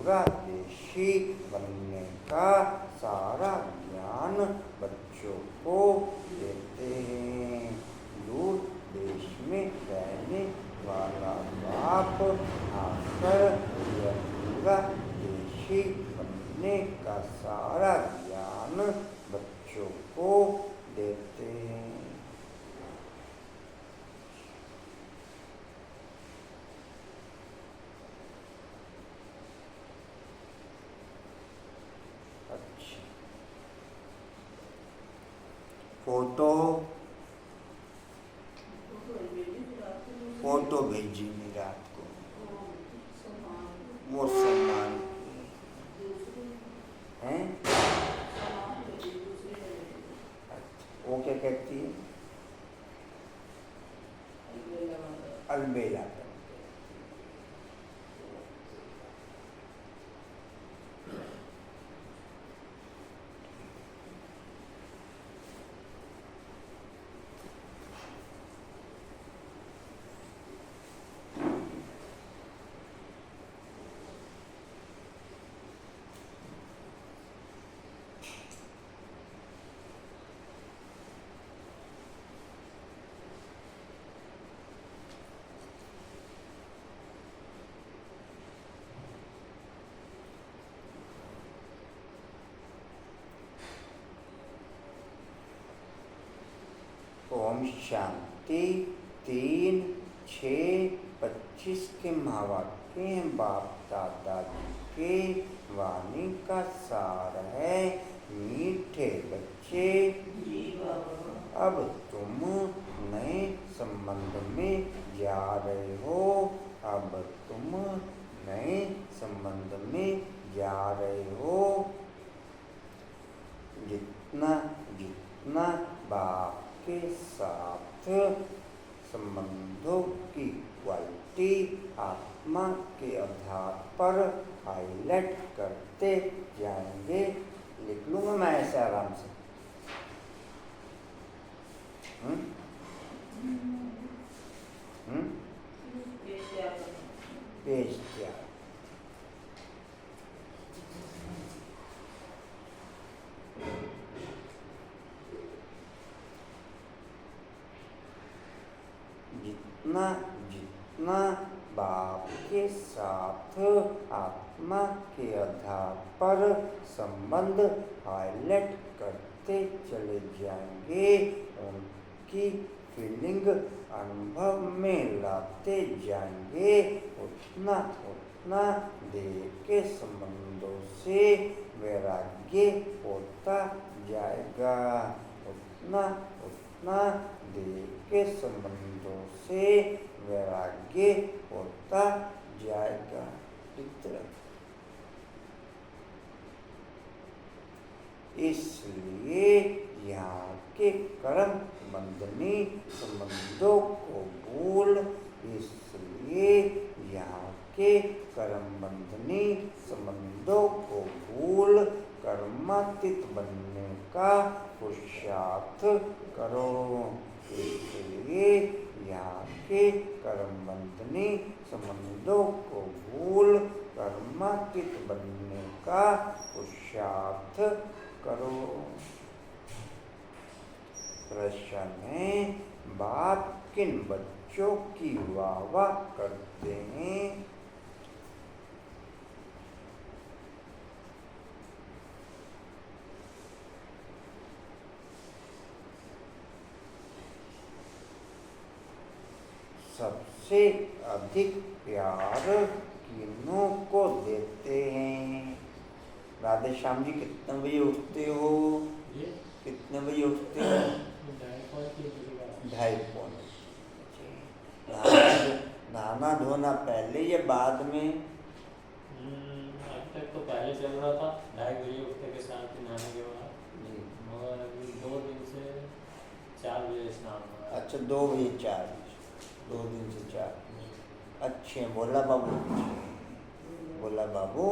दूरदेशी बनने का सारा ज्ञान बच्चों को देते हैं। दूर देश में रहने वाला बाप आकर यह दूरदेशी बनने का सारा ज्ञान बच्चों को देते हैं। फोटो भेजी नहीं रात को, वो सम्मान है। वो क्या कहती है? अलबेला। ओम शांति। 3/6/25 के महावाक्य बाप दादा जी के वाणी का सार है। मीठे बच्चे, अब तुम नए संबंध में जा रहे हो। अब तुम नए संबंध में जा रहे हो। जितना जितना बाप के साथ संबंधों की क्वालिटी आत्मा के आधार पर हाईलाइट करते जाएंगे। लिख लूंगा मैं ऐसे आराम से। पेज क्या? जितना जितना बाप के साथ आत्मा के आधार पर संबंध हाईलाइट करते चले जाएंगे, उनकी फीलिंग अनुभव में लाते जाएंगे, उतना उतना देह के संबंधों से वैराग्य होता जाएगा। उतना उतना देह के संबंधों से वैराग्य होता जाएगा। इसलिए यहाँ के कर्म बंधनी संबंधों को भूल, इसलिए यहाँ के कर्म बंधनी संबंधों को भूल कर्मातीत बनने का पुरुषार्थ करो। इसलिए यहाँ के कर्म बंधनी संबंधों को भूल कर्मातीत बनने का पुरुषार्थ करो। प्रश्न है, बाप किन बच्चों की वाह करते हैं? सबसे अधिक प्यार किन्हों को देते हैं? राधे श्याम जी कितने बजे उठते हो? कितने बजे उठते हो? 2:30। नहाना धोना पहले या बाद में? अब तक तो पहले चल रहा था 2:30 बजे उठने के साथ ही नहाने के बाद, मगर अभी 2 दिन से 4 बजे स्नान हुआ। अच्छा, 2 बजे 4 बजे, 2 दिन से 4। अच्छे बोला बाबू, बोला बाबू।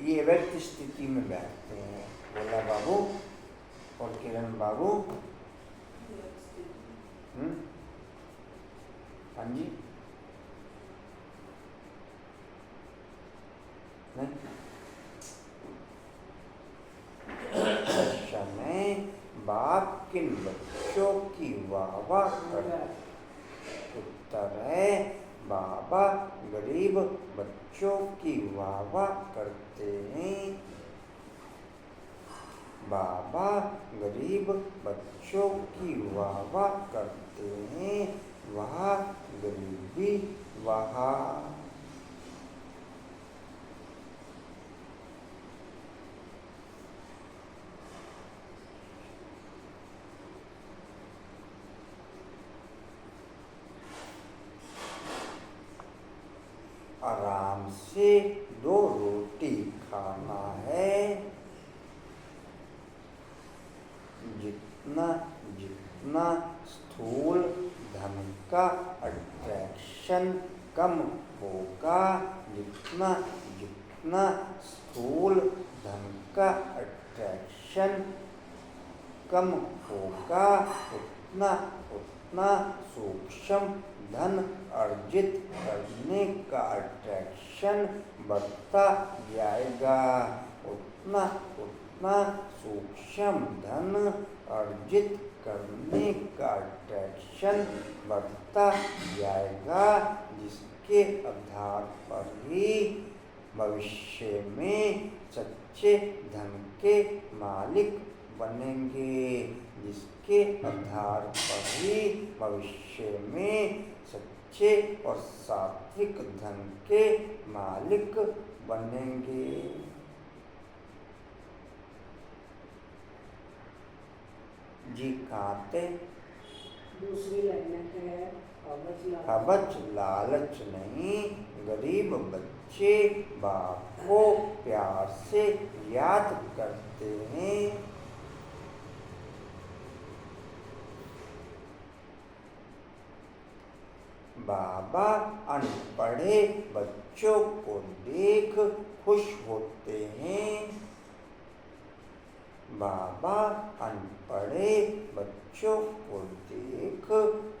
ये व्यक्ति स्थिति में बैठते हैं, बोला बाबू और किरण बाबू हाँ जी, नहीं समय बाप किन बच्चों की वाह करते। उत्तर है बाबा गरीब बच्चों की वाह करते हैं। बाबा गरीब बच्चों की वाह करते हैं, वह गरीबी वहा। आराम से 2 रोटी खाना है, जितना जितना स्थूल धन का अट्रैक्शन कम होगा, जितना जितना स्थूल धन का अट्रैक्शन कम होगा, उतना उतना सूक्ष्म धन अर्जित करने का अट्रैक्शन बढ़ता जाएगा। उतना उतना सूक्ष्म धन अर्जित करने का अट्रैक्शन बढ़ता जाएगा, जिसके आधार पर ही भविष्य में सच्चे धन के मालिक बनेंगे, जिसके आधार पर ही भविष्य में सच्चे और सात्विक धन के मालिक बनेंगे। जी खाते दूसरी लाइन है अबच लालच नहीं, गरीब बच्चे बाप को प्यार से याद करते हैं। बाबा अनपढ़े बच्चों को देख खुश होते हैं। बाबा अनपढ़े बच्चों को देख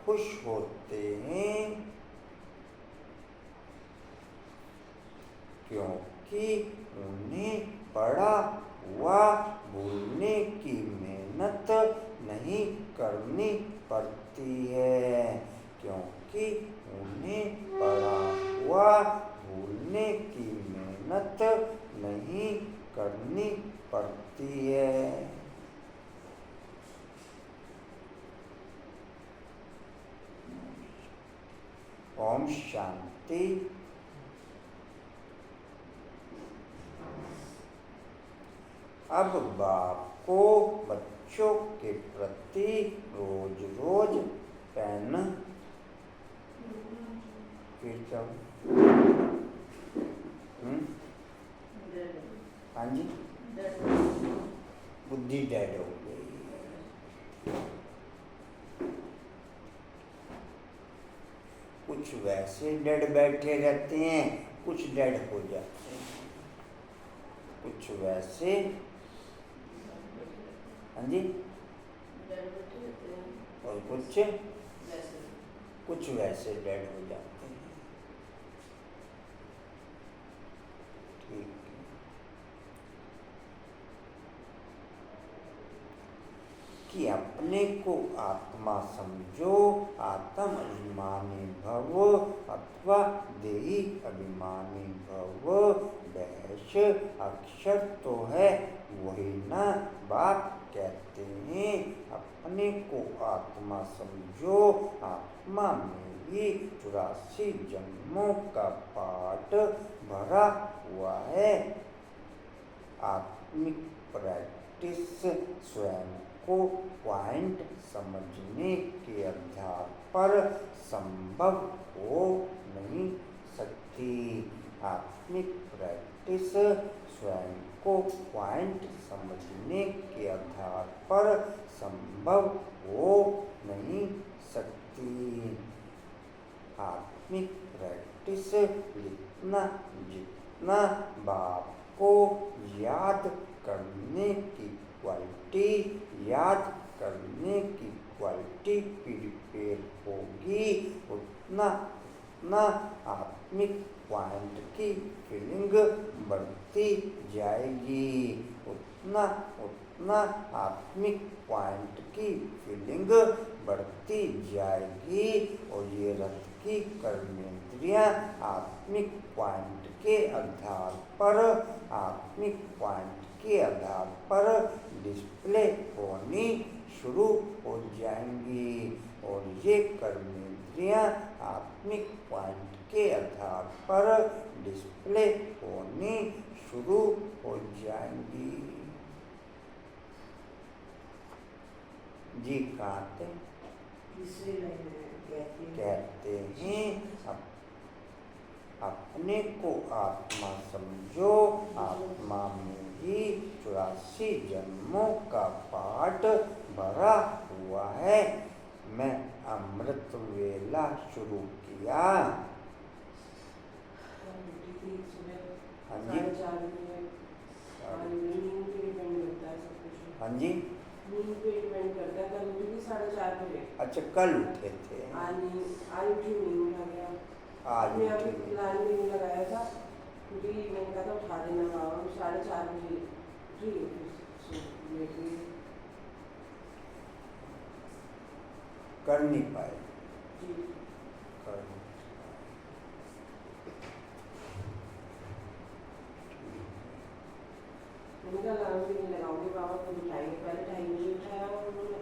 खुश होते हैं, क्योंकि उन्हें पढ़ा हुआ भूलने की मेहनत नहीं करनी पड़ती है, क्योंकि उन्हें पढ़ा हुआ भूलने की मेहनत नहीं करनी पड़ती है। ओम शांति। अब बाप को बच्चों के प्रति रोज रोज पेन फिर कब हाँ जी बुद्धि डेड हो गई। कुछ वैसे डेड बैठे रहते हैं, कुछ डेड हो जाते हैं, कुछ वैसे हाँ जी और कुछ वैसे डेड हो जाते हैं। ठीक है। कि अपने को आत्मा समझो, आत्म अभिमानी भव अथवा देही अभिमानी भव। डैश अक्षर तो है वही ना बाप कहते हैं। अपने को आत्मा समझो, आत्मा में ही 84 जन्मों का पाठ भरा हुआ है। आत्मिक प्रैक्टिस स्वयं को पॉइंट समझने के आधार पर संभव हो नहीं सकती। आत्मिक प्रैक्टिस स्वयं को पॉइंट समझने के आधार पर संभव हो नहीं सकती। आत्मिक प्रैक्टिस जितना जितना बाप को याद करने की क्वालिटी याद करने की क्वालिटी प्रिपेयर होगी, उतना उतना आत्मिक पॉइंट की फीलिंग बढ़ती जाएगी, उतना उतना आत्मिक पॉइंट की फीलिंग बढ़ती जाएगी। और ये रथ की कर्मेंद्रियां आत्मिक पॉइंट के आधार पर डिस्प्ले होनी शुरू हो जाएंगी। और ये कर्मेंद्रियां आत्मिक पॉइंट के आधार पर डिस्प्ले होनी शुरू हो जाएंगी। जी कहते हैं अपने को आत्मा समझो, आत्मा में ही 84 जन्मों का पाठ भरा हुआ है। मैं अमृत वेला शुरू किया। हाँ जी, हाँ जी, अच्छा कल उठे थे, आज लगाया था क्योंकि मैंने कहा था उठा देना बाबा, 4:30 बजे कर नहीं पाए। उनका अलार्म भी नहीं लगाऊंगी बाबा, खुद उठाएंगे। पहले 2:30 बजे उठाया उन्होंने।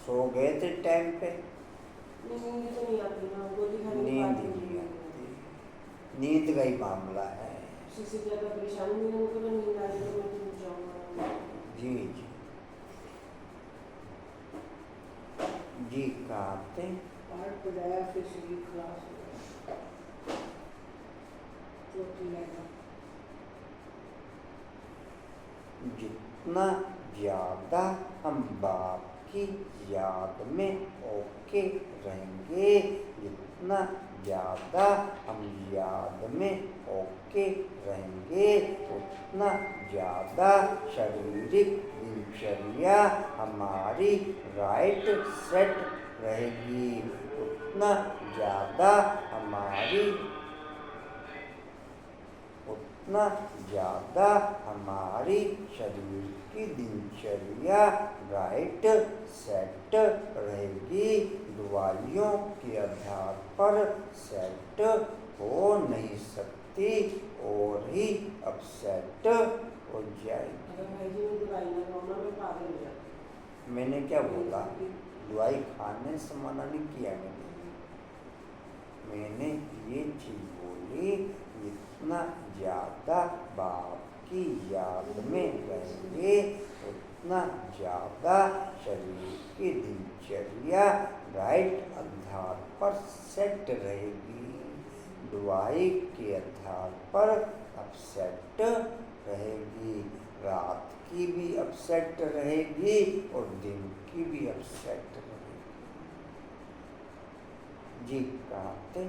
सो गए थे टाइम पे? नींद तो नहीं आती ना, गोली खाने के नींद बाद नहीं आती, नींद का ही मामला है। इससे ज़्यादा परेशानी नहीं है, मुझको तो नींद आ रही है, मैं तो जाऊँगा। जी जी जी कहते पार्ट पढ़ाया, फिर सीधी क्लास हो गया। जितना ज़्यादा हम बाप की याद में ओके रहेंगे, जितना ज़्यादा हम याद में ओके रहेंगे, उतना ज़्यादा शारीरिक दिनचर्या हमारी राइट सेट रहेगी, उतना ज़्यादा हमारी शरीर की दिनचर्या राइट सेट रहेगी। दवाइयों के आधार पर सेट हो नहीं सकती और ही अपसेट हो जाएगी। मैंने क्या बोला? दवाई खाने से मना नहीं किया मैंने ये चीज बोली, जितना ज़्यादा बाप की याद में रहेंगे, उतना ज़्यादा शरीर की दिनचर्या राइट आधार पर सेट रहेगी, दवाई के आधार पर अपसेट रहेगी, रात की भी अपसेट रहेगी और दिन की भी अपसेट रहेगी। जी कहते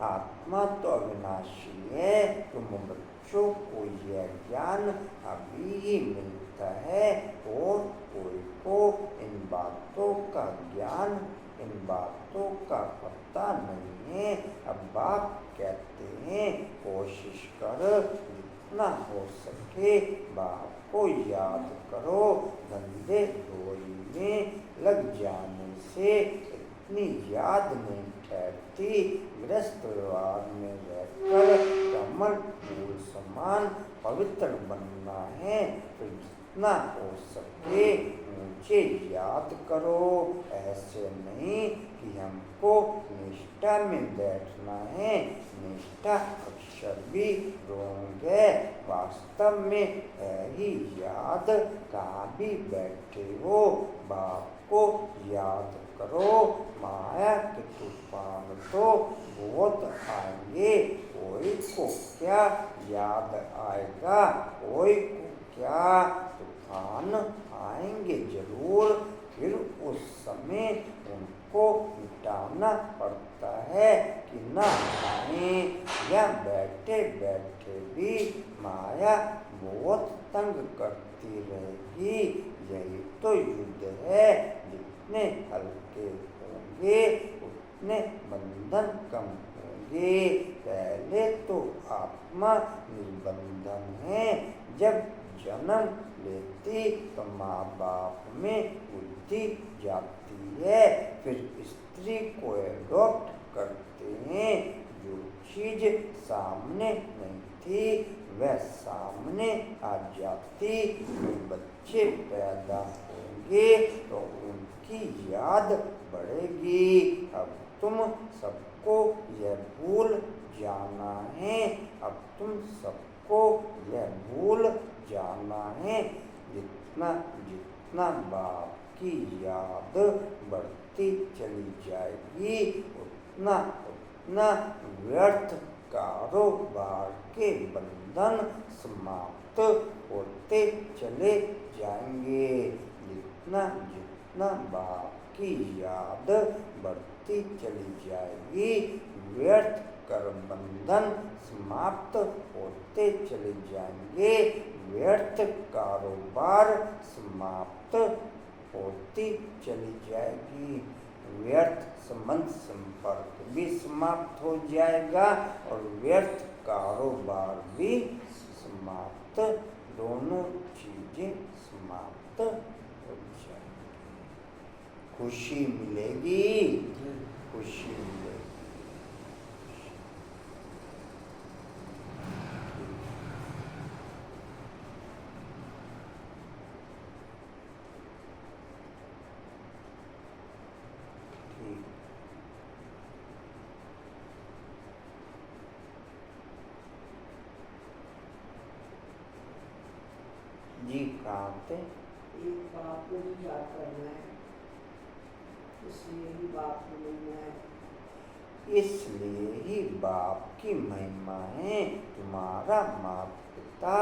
आत्मा तो अविनाशी है, तुम बच्चों को यह ज्ञान अभी ही मिलता है और कोई को इन बातों का ज्ञान, इन बातों का पता नहीं है। अब बाप कहते हैं कोशिश कर, जितना हो सके बाप को याद करो, धंधे धोई में लग जाने से इतनी याद नहीं ठहरती, गृहस्थ व्यवहार में रहकर कमल फूल समान पवित्र बनना है, तो जितना हो सके मुझे याद करो। ऐसे नहीं कि हमको निष्ठा में बैठना है, निष्ठा अक्षर भी रोंग है, वास्तव में है ही याद, कहाँ भी बैठे हो बाप को याद करो। माया के तूफान तो बहुत आएंगे, कोई को क्या याद आएगा, कोई को क्या तूफान आएंगे जरूर, फिर उस समय उन को मिटाना पड़ता है कि न खाएं या बैठे बैठे भी माया बहुत तंग करती रहेगी। यही तो युद्ध है। जितने हल्के होंगे उतने बंधन कम होंगे। पहले तो आत्मा निर्बंधन है। जब जन्म लेती तो माँ बाप में बुद्धि जाती है, फिर स्त्री को एडॉप्ट करते हैं। जो चीज सामने नहीं थी वह सामने आ जाती। तो बच्चे पैदा होंगे तो उनकी याद बढ़ेगी। अब तुम सबको यह भूल जाना है। अब तुम सबको यह भूल जाना है। जितना जितना बाप की याद बढ़ती चली जाएगी उतना उतना व्यर्थ कारोबार के बंधन समाप्त होते चले जाएंगे। जितना जितना बाप की याद बढ़ती चली जाएगी व्यर्थ कर बंधन समाप्त होते चले जाएंगे। व्यर्थ कारोबार समाप्त होती चली जाएगी। व्यर्थ संबंध संपर्क भी समाप्त हो जाएगा और व्यर्थ कारोबार भी समाप्त, दोनों चीजें समाप्त हो जाएंगी। खुशी मिलेगी, खुशी मिलेगी। जी कहाँ थे? एक बाप को भी याद करना है, इसलिए ही बाप को मिलना है। इसलिए ही बाप की महिमा है। तुम्हारा माता पिता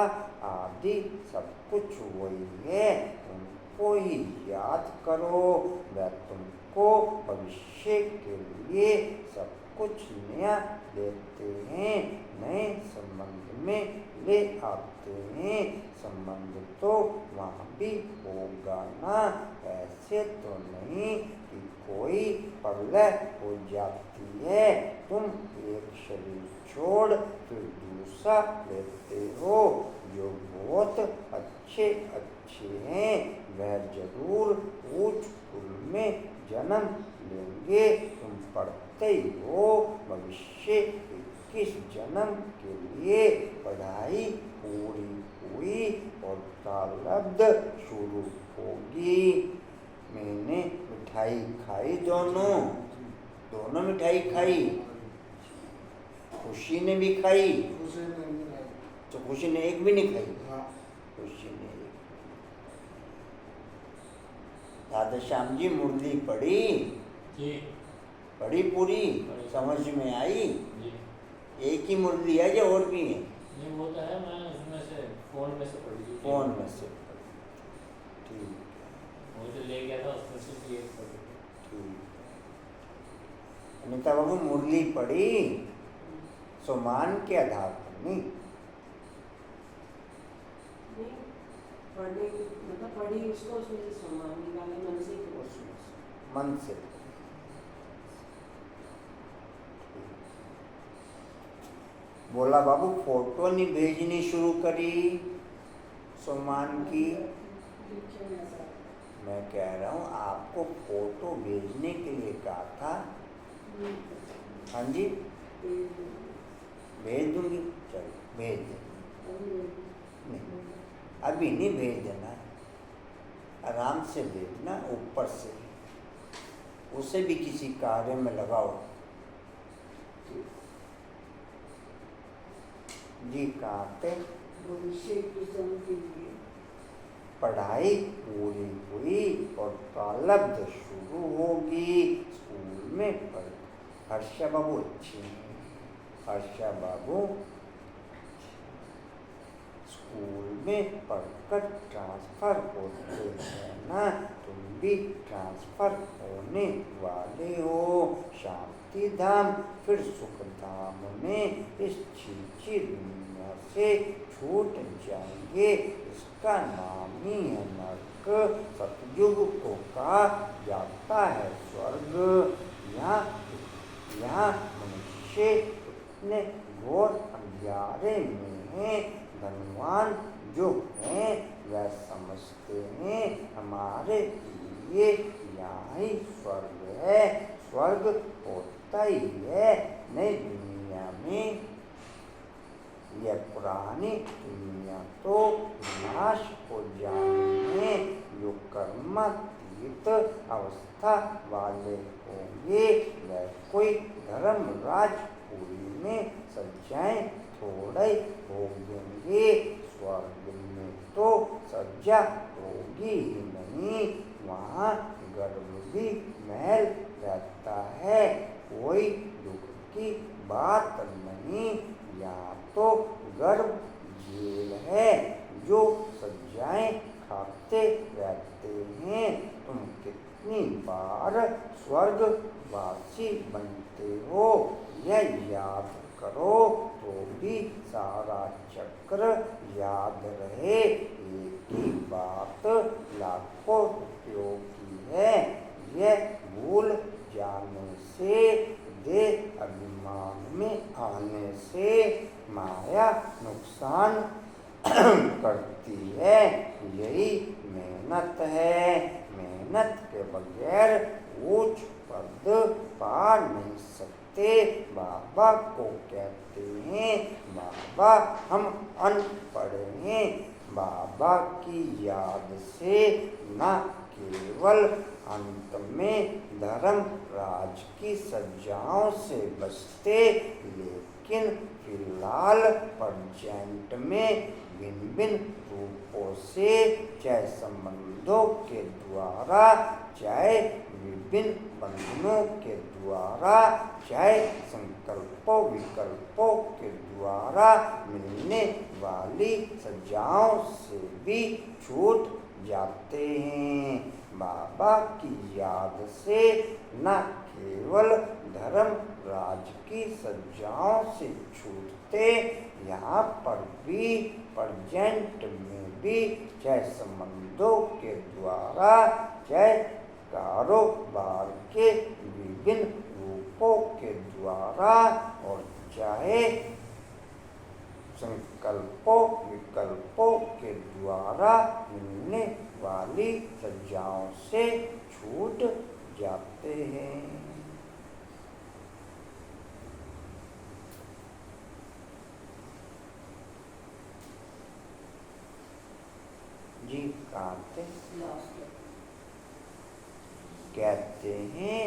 आदि सब कुछ वही है। उनको ही याद करो। वह तुमको भविष्य के लिए सब कुछ नया देते हैं, नए संबंध में ले आते हैं। संबंध तो वहाँ भी होगा ना। ऐसे तो नहीं कि कोई प्रलय हो जाती है, तुम एक शरीर छोड़ फिर दूसरा लेते हो। जो बहुत अच्छे अच्छे हैं वह जरूर ऊंच कुल में जन्म लेंगे। तुम पढ़ते ही हो भविष्य 21 जन्म के लिए पढ़ाई पूरी हुई और प्रारब्ध शुरू होगी। मैंने मिठाई खाई, दोनों मिठाई खाई। खुशी ने भी खाई तो खुशी ने एक भी नहीं खाई। खुशी ने एक। दादा श्याम जी मुरली पढ़ी? जी पढ़ी पूरी? समझ में आई? एक ही मुरली है या और भी है? नहीं वो तो है, मैं उसमें से फोन में से पढ़ी। फोन में से ठीक, वो जो ले गया था उसमें से भी एक पढ़ी। ठीक। अनिता बाबू मुरली पढ़ी सुमान के आधार पर नहीं? पढ़ने मतलब पढ़ी उसको, उसमें से सम्मान निकाले मन से, मन से। बोला बाबू फोटो नहीं भेजनी शुरू करी सुमान की? मैं कह रहा हूँ आपको फोटो भेजने के लिए कहा था। हाँ जी भेज दूंगी, चलो भेज दे। नहीं अभी नहीं भेज देना, आराम से भेजना, ऊपर से उसे भी किसी कार्य में लगाओ। जी कहाँ पे? भविष्य की जन्म के लिए पढ़ाई पूरी हुई और प्रारब्ध शुरू होगी। स्कूल में पढ़। हर्षा बाबू अच्छी हैं, हर्षा बाबू स्कूल में पढ़कर ट्रांसफर होते हैं ना, तुम भी ट्रांसफर होने वाले हो शांति धाम, फिर सुख धाम में इस छीछी दुनिया से छूट जाएंगे। इसका नाम ही है नरक। सतयुग को कहा जाता है स्वर्ग। यहाँ मनुष्य इतने घोर अंधियारे में है, धनवान जो हैं वह समझते हैं हमारे लिए यहाँ ही स्वर्ग है। स्वर्ग होता ही है नई दुनिया में। यह पुरानी दुनिया तो नाश हो जाने जो कर्मातीत अवस्था वाले होंगे वह कोई धर्मराजपुरी में सज्जाएं थोड़े भोगेंगे। स्वर्ग में तो सज्जा होगी ही नहीं, वहाँ गर्व भी महल रहता है, कोई दुख की बात नहीं। यहाँ तो गर्व जेल है जो सज्जाएं खाते रहते हैं। तुम कितनी बार स्वर्गवासी बनते हो यह याद करो तो भी सारा चक्र याद रहे। एक ही बात लाखों रुपयों की है, यह भूल जाने से, देह अभिमान में आने से माया नुकसान करती है। यही मेहनत है, मेहनत के बगैर ऊंच पद पा नहीं सकते। बाबा को कहते हैं बाबा हम अनपढ़ हैं। बाबा की याद से न केवल अंत में धर्म राज की सज्जाओं से बचते, लेकिन फिलहाल प्रेजेंट में भिन्न भिन्न रूपों से, चाहे संबंधों के द्वारा, चाहे विभिन्न बंधनों के द्वारा, चाहे संकल्पों विकल्पों के द्वारा मिलने वाली सज्जाओं से भी छूट जाते हैं। बाबा की याद से न केवल धर्म राज की सज्जाओं से छूटते, यहाँ पर भी प्रेजेंट में भी, चाहे संबंधों के द्वारा, चाहे कारोबार के विभिन्न रूपों के द्वारा, और चाहे संकल्पों विकल्पों के द्वारा मिलने वाली सज्जाओं से छूट जाते हैं। जी कहते कहते हैं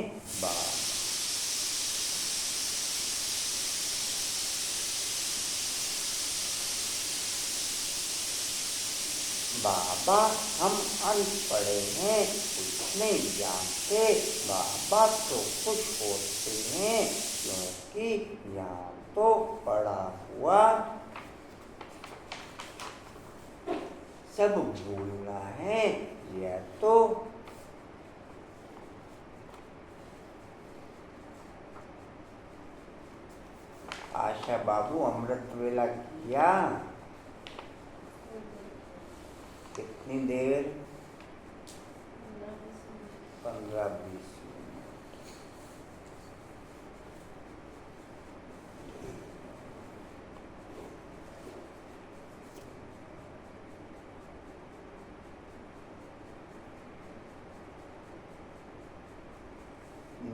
बाबा हम अनपढ़ हैं, कुछ नहीं जानते। बाबा तो खुश होते हैं क्योंकि यहाँ तो पढ़ा हुआ सब भूलना है। यह तो आशा बाबू अमृत वेला किया कितनी देर? 15-20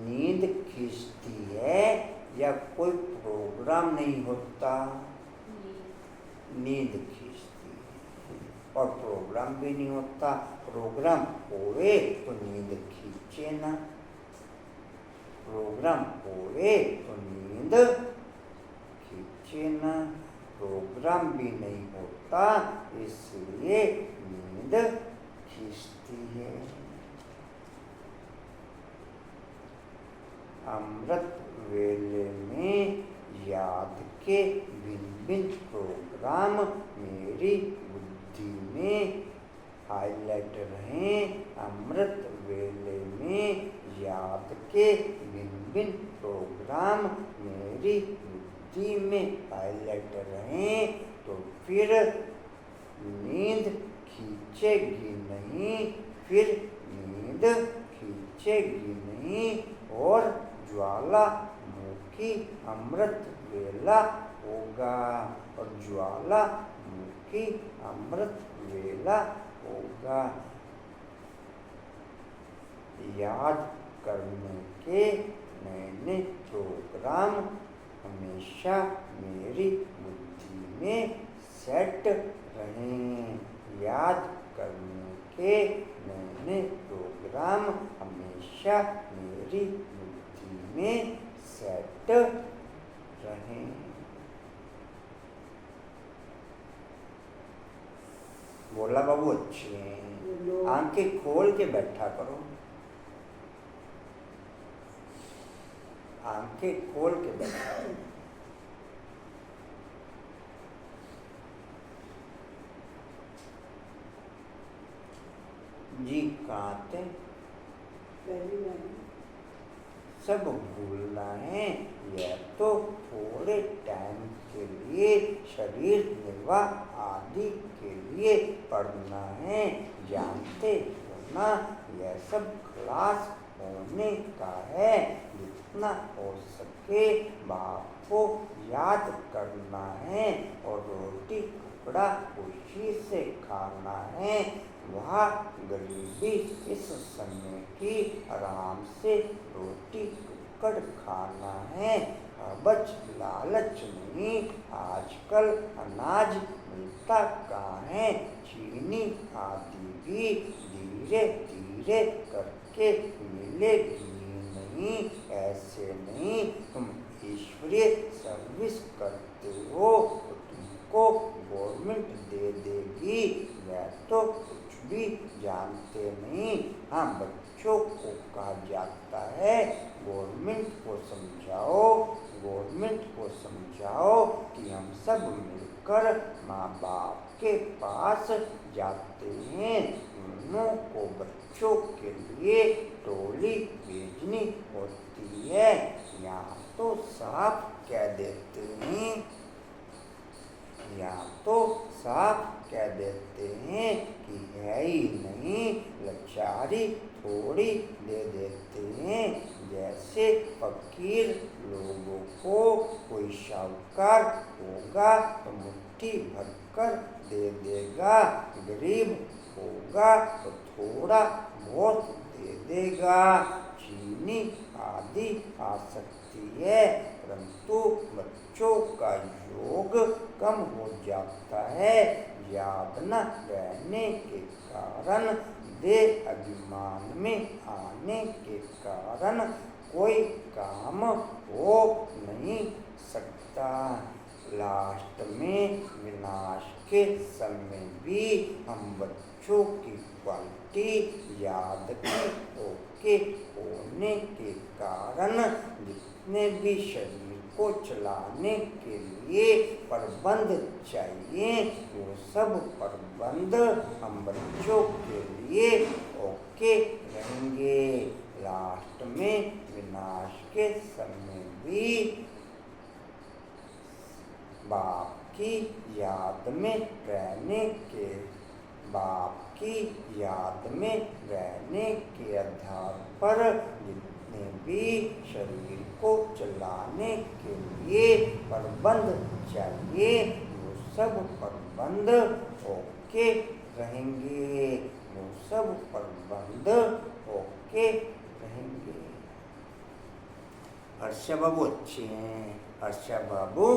नींद खींचती है या कोई प्रोग्राम नहीं होता? नींद खींचती है और प्रोग्राम भी नहीं होता। प्रोग्राम होवे तो नींद खींचे ना, प्रोग्राम होवे तो नींद खींचे ना। प्रोग्राम भी नहीं होता इसलिए नींद खींचती है। अमृत वेले में याद के भिन्न भिन्न प्रोग्राम मेरी बुद्धि में हाईलाइट रहें, अमृत वेले में याद के भिन्न भिन्न प्रोग्राम मेरी बुद्धि में हाईलाइट रहें, तो फिर नींद खींचेगी नहीं, फिर नींद खींचेगी नहीं, और ज्वालामुखी अमृत वेला होगा, और ज्वालामुखी अमृत वेला होगा। याद करने के नए प्रोग्राम हमेशा मेरी बुद्धि में सेट रहें। याद करने के नए प्रोग्राम हमेशा मेरी बुद्धि में सेट रहें। बोला बाबू अच्छे हैं, आंखें खोल के बैठा करो, आंखें खोल के बैठा करो। जी कहाँ थे? सब भूलना है, यह तो थोड़े टाइम के लिए शरीर निर्वाह आदि के लिए पढ़ना है। जानते हो ना, यह सब क्लास होने का है। जितना हो सके बाप को याद करना है, और रोटी कपड़ा खुशी से खाना है। वह गरीबी इस समय की आराम से रोटी टुकड़ खाना है, बच लालच नहीं। आजकल अनाज मिलता कहाँ है, चीनी आदि भी धीरे धीरे करके मिलेगी नहीं। ऐसे नहीं, तुम ईश्वरीय सर्विस करते हो तो तुमको गवर्नमेंट दे देगी। वह तो भी जानते नहीं। हाँ, बच्चों को कहा जाता है गवर्नमेंट को समझाओ, गवर्नमेंट को समझाओ कि हम सब मिलकर माँ बाप के पास जाते हैं। उन्हों को बच्चों के लिए टोली भेजनी होती है। यहाँ तो साफ कह देते हैं, यहाँ तो साफ कह देते हैं कि है ही नहीं, लाचारी थोड़ी दे देते हैं। जैसे फकीर लोगों को कोई शाहूकार होगा तो मुट्ठी भरकर दे देगा, गरीब होगा तो थोड़ा बहुत दे देगा। चीनी आदि आ सकती है, परंतु बच्चों का योग कम हो जाता है। याद न रहने के कारण, देह अभिमान में आने के कारण कोई काम हो नहीं सकता। लास्ट में विनाश के समय भी हम बच्चों की क्वालिटी याद के होने के कारण जितने भी शरीर को चलाने के लिए प्रबंध चाहिए, वो सब प्रबंध हम बच्चों के लिए ओके रहेंगे। लास्ट में विनाश के समय भी बाप की याद में रहने के आधार पर जितने भी शरीर को चलाने के लिए प्रबंध चाहिए, वो सब प्रबंध ओके रहेंगे, वो सब प्रबंध ओके रहेंगे। हर्षा बाबू अच्छे हैं, हर्षा बाबू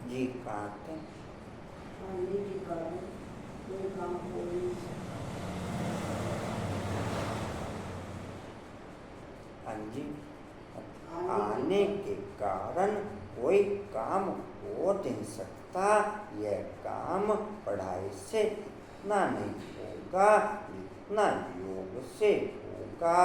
जी कहाँ थे? आने के कारण कोई काम हो नहीं हाँ जी, आने के कारण कोई काम हो नहीं सकता। यह काम पढ़ाई से इतना नहीं होगा जितना योग से होगा।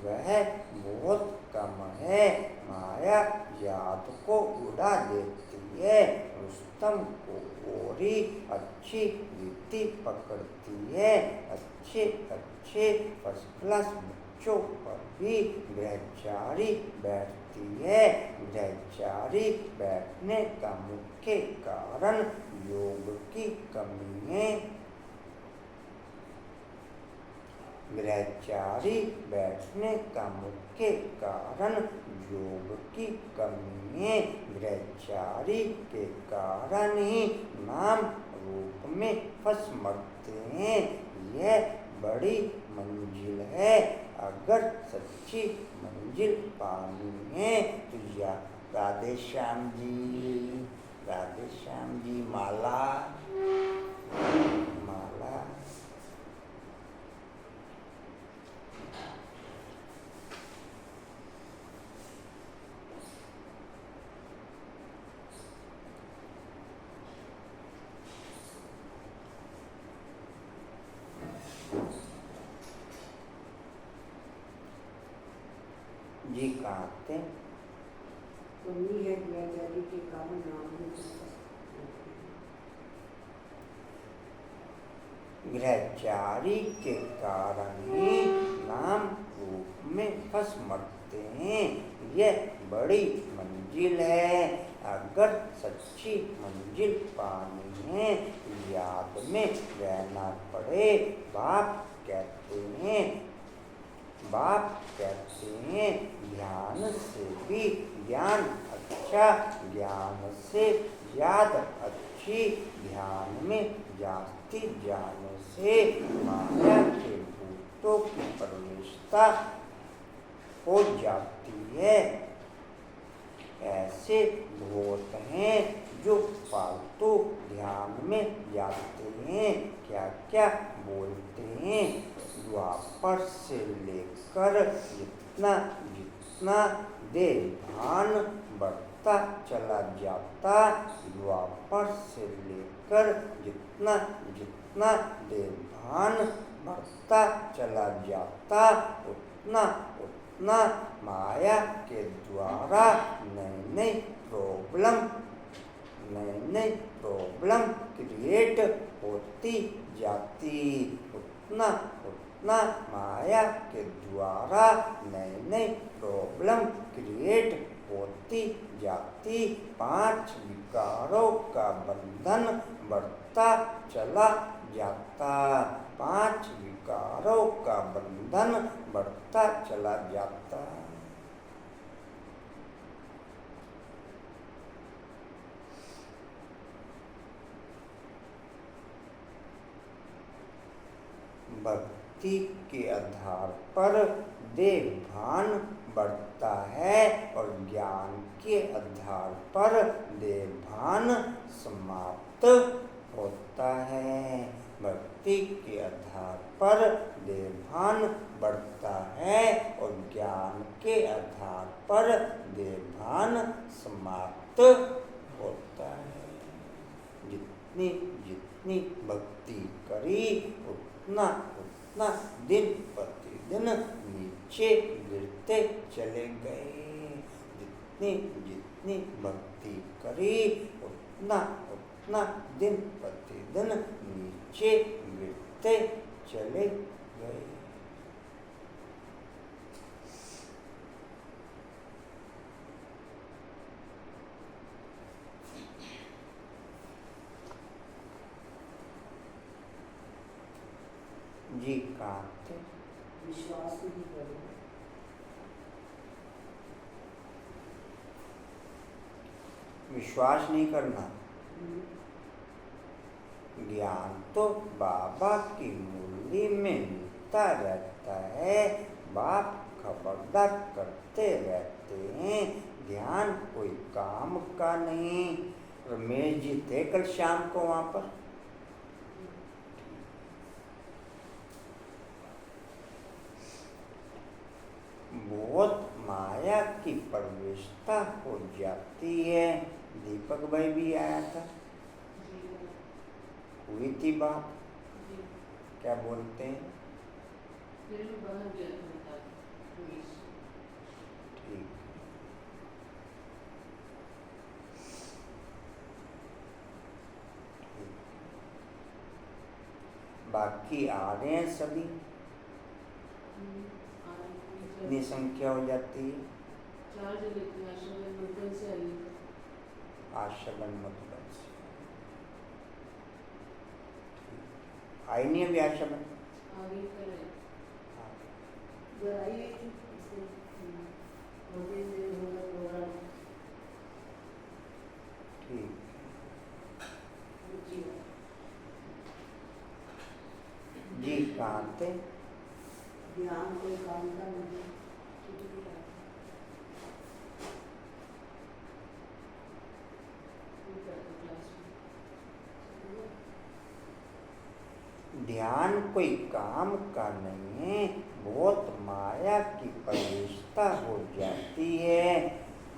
वह बहुत कम है। माया याद को उड़ा देती है। रुस्तम को गोरी अच्छी रीति पकड़ती है। अच्छे अच्छे फर्स्ट क्लास बच्चों पर भी ब्रह्मचारी बैठती है। ब्रह्मचारी बैठने का मुख्य कारण योग की कमी है। ब्रह्मचारी बैठने का मुख्य कारण योग की कमी है। ब्रह्मचारी के कारण ही नाम रूप में फंस मरते हैं। यह बड़ी मंजिल है। अगर सच्ची मंजिल पानी है तो या राधे श्याम जी माला माला। जी कहते कमी है ब्रह्मचारी के कारण नाम ब्रह्मचारी के कारण ही नाम रूप में फंस मरते हैं। यह बड़ी मंजिल है। अगर सच्ची मंजिल पानी है याद में रहना पड़े। बाप कहते हैं ध्यान से भी ज्ञान अच्छा, ज्ञान से याद अच्छी। ध्यान में जाती जाने से माया के भूतों की प्रवेशता हो जाती है। ऐसे भूत हैं जो फालतू ध्यान में जाते हैं। क्या क्या बोलते हैं। द्वापर से लेकर जितना जितना देहान बढ़ता चला जाता, द्वापर से लेकर जितना जितना देहान बढ़ता चला जाता, उतना उतना माया के द्वारा नई प्रॉब्लम क्रिएट होती जाती। उतना उतना माया के द्वारा नई प्रॉब्लम क्रिएट होती जाती। 5 विकारों का बंधन बढ़ता चला जाता। 5 विकारों का बंधन बढ़ता चला जाता। भक्ति के आधार पर देवभान बढ़ता है और ज्ञान के आधार पर देवभान समाप्त होता है। भक्ति के आधार पर देवभान बढ़ता है और ज्ञान के आधार पर देवभान समाप्त होता है। जितनी जितनी भक्ति करी उतना उतना दिन प्रतिदिन नीचे गिरते चले गए। जितनी जितनी भक्ति करी उतना उतना दिन प्रतिदिन नीचे गिरते चले गए। जी कहते विश्वास नहीं करो। विश्वास नहीं करना। ज्ञान तो बाबा की मुरली में मिलता रहता है। बाप खबरदार करते रहते हैं। ध्यान कोई काम का नहीं। रमेश जी थे कल शाम को वहाँ पर। बहुत माया की प्रवेशता हो जाती है। दीपक भाई भी आया था। हुई थी बात, जी, क्या बोलते हैं? फिर भी बाहर गया था पुलिस। ठीक। बाकी आ रहे हैं सभी, कितनी संख्या हो जाती है? 4 जने थे, आशा में मधुबन से आई है। आशगन मधुबन से आई नहीं अभी आशगन? आगे कर रहे हाँ, इधर आई है कि इससे होते हुए होगा प्रोग्राम। ठीक। जी जी कहाँ थे? ध्यान कोई काम का नहीं, छुट्टी भी है। वो करते क्लास में। ध्यान कोई काम का नहीं है, बहुत माया की प्रवेशता हो जाती है।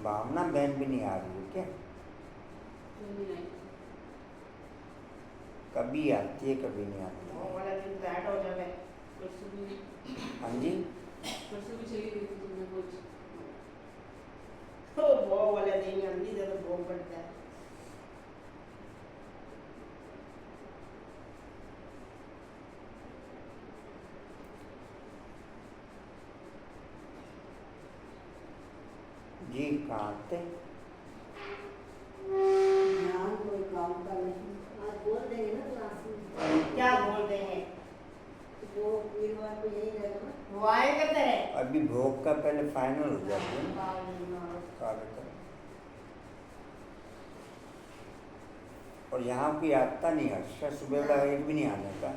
भावना बहन भी नहीं आ रही है क्या? नहीं, कभी आती है कभी नहीं आती वो है। वाला दिन बैठ हो जावे। परसों भी हाँ जी, चली गई थी तुमने कुछ। तो वो वाला दिन अंधी जब वो पड़ता है। जी कहाँ थे? ध्यान कोई काम का नहीं। आज बोल देंगे ना क्लास में। क्या बोल देंगे? वो वीरवार को यही रहेगा ना। वो आएगा तेरे। अभी भोग का पहले फाइनल हो जाती है ना कार्यक्रम। और यहाँ कोई आता नहीं है, अच्छा सुबह वाला एक भी नहीं आने का।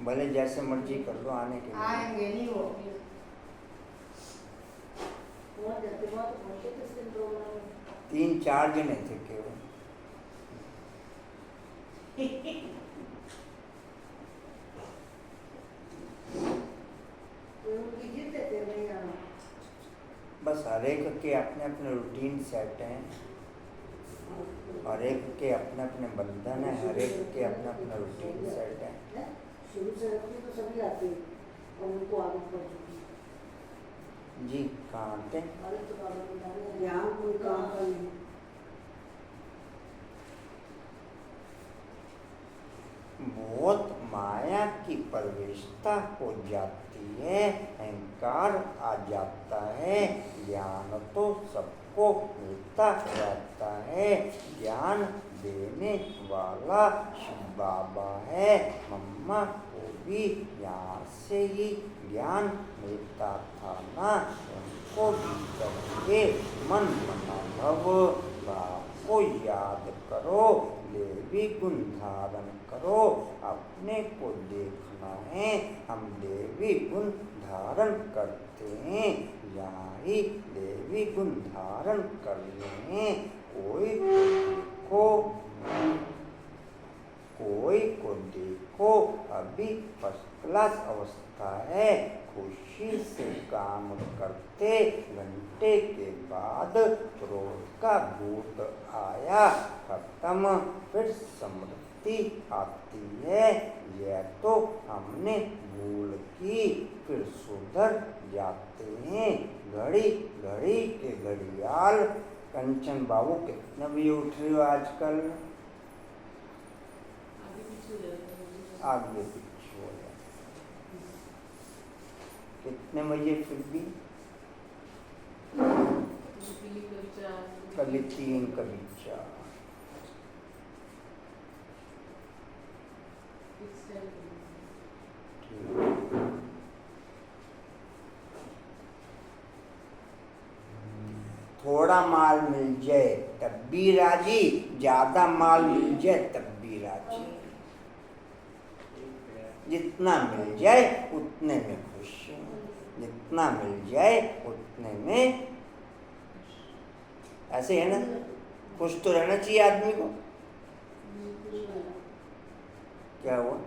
भले जैसे मर्जी कर लो आने के लिए। आएंगे नहीं वो। जाते हुआ तो पहुंचे थे इस दिन प्रोग्राम में। 3-4 जने थे केवल। उनकी जिद है तेरे नहीं आना। बस हर एक के अपने अपने रूटीन सेट हैं, हर एक के अपने अपने बंधन है, हर एक के अपना अपना रूटीन सेट है। शुरू से रखी तो सभी आते हैं और उनको आदत पड़ चुकी है। जी कहाँ थे? ध्यान कोई काम का नहीं। बहुत माया की प्रवेशता हो जाती है, अहंकार आ जाता है। ज्ञान तो सबको मिलता रहता है, ज्ञान देने वाला शिव बाबा है। मम्मा को भी यहाँ से ही ज्ञान मिलता था ना, उनको भी करिए मन भव को याद करो, देवी गुण धारण करो। अपने को देखना है, हम देवी गुण धारण करते हैं, यहाँ ही देवी गुण धारण कर लें। कोई को देखो अभी फर्स्ट क्लास अवस्था है, खुशी से काम करते घंटे के बाद क्रोध का भूत आया, खत्म, फिर समृद्धि आती है। यह तो हमने भूल की, फिर सुधर जाते हैं। घड़ी घड़ी के घड़ियाल। कंचन बाबू कितने बजे उठ रही हो आजकल? आगे पीछे हो जाए। कितने बजे फिर भी? कभी 3 कभी 4। थोड़ा माल मिल जाए तब भी राजी, ज्यादा माल मिल जाए तब भी राजी। जितना मिल जाए उतने में खुश हूँ, जितना मिल जाए उतने में, ऐसे है ना, खुश तो रहना चाहिए आदमी को। क्या हुआ?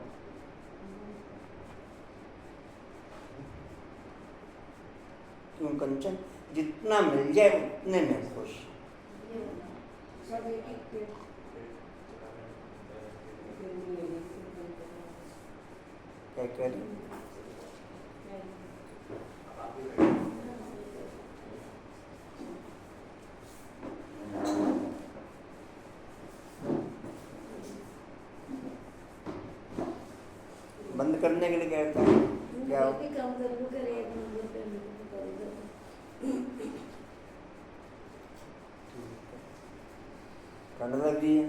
क्यों कंचन? जितना मिल जाए उतने में खुश। सब एक एक पे क्या करें? बंद करने के लिए कहता है क्या? काम जरूर करें करने लग रही है।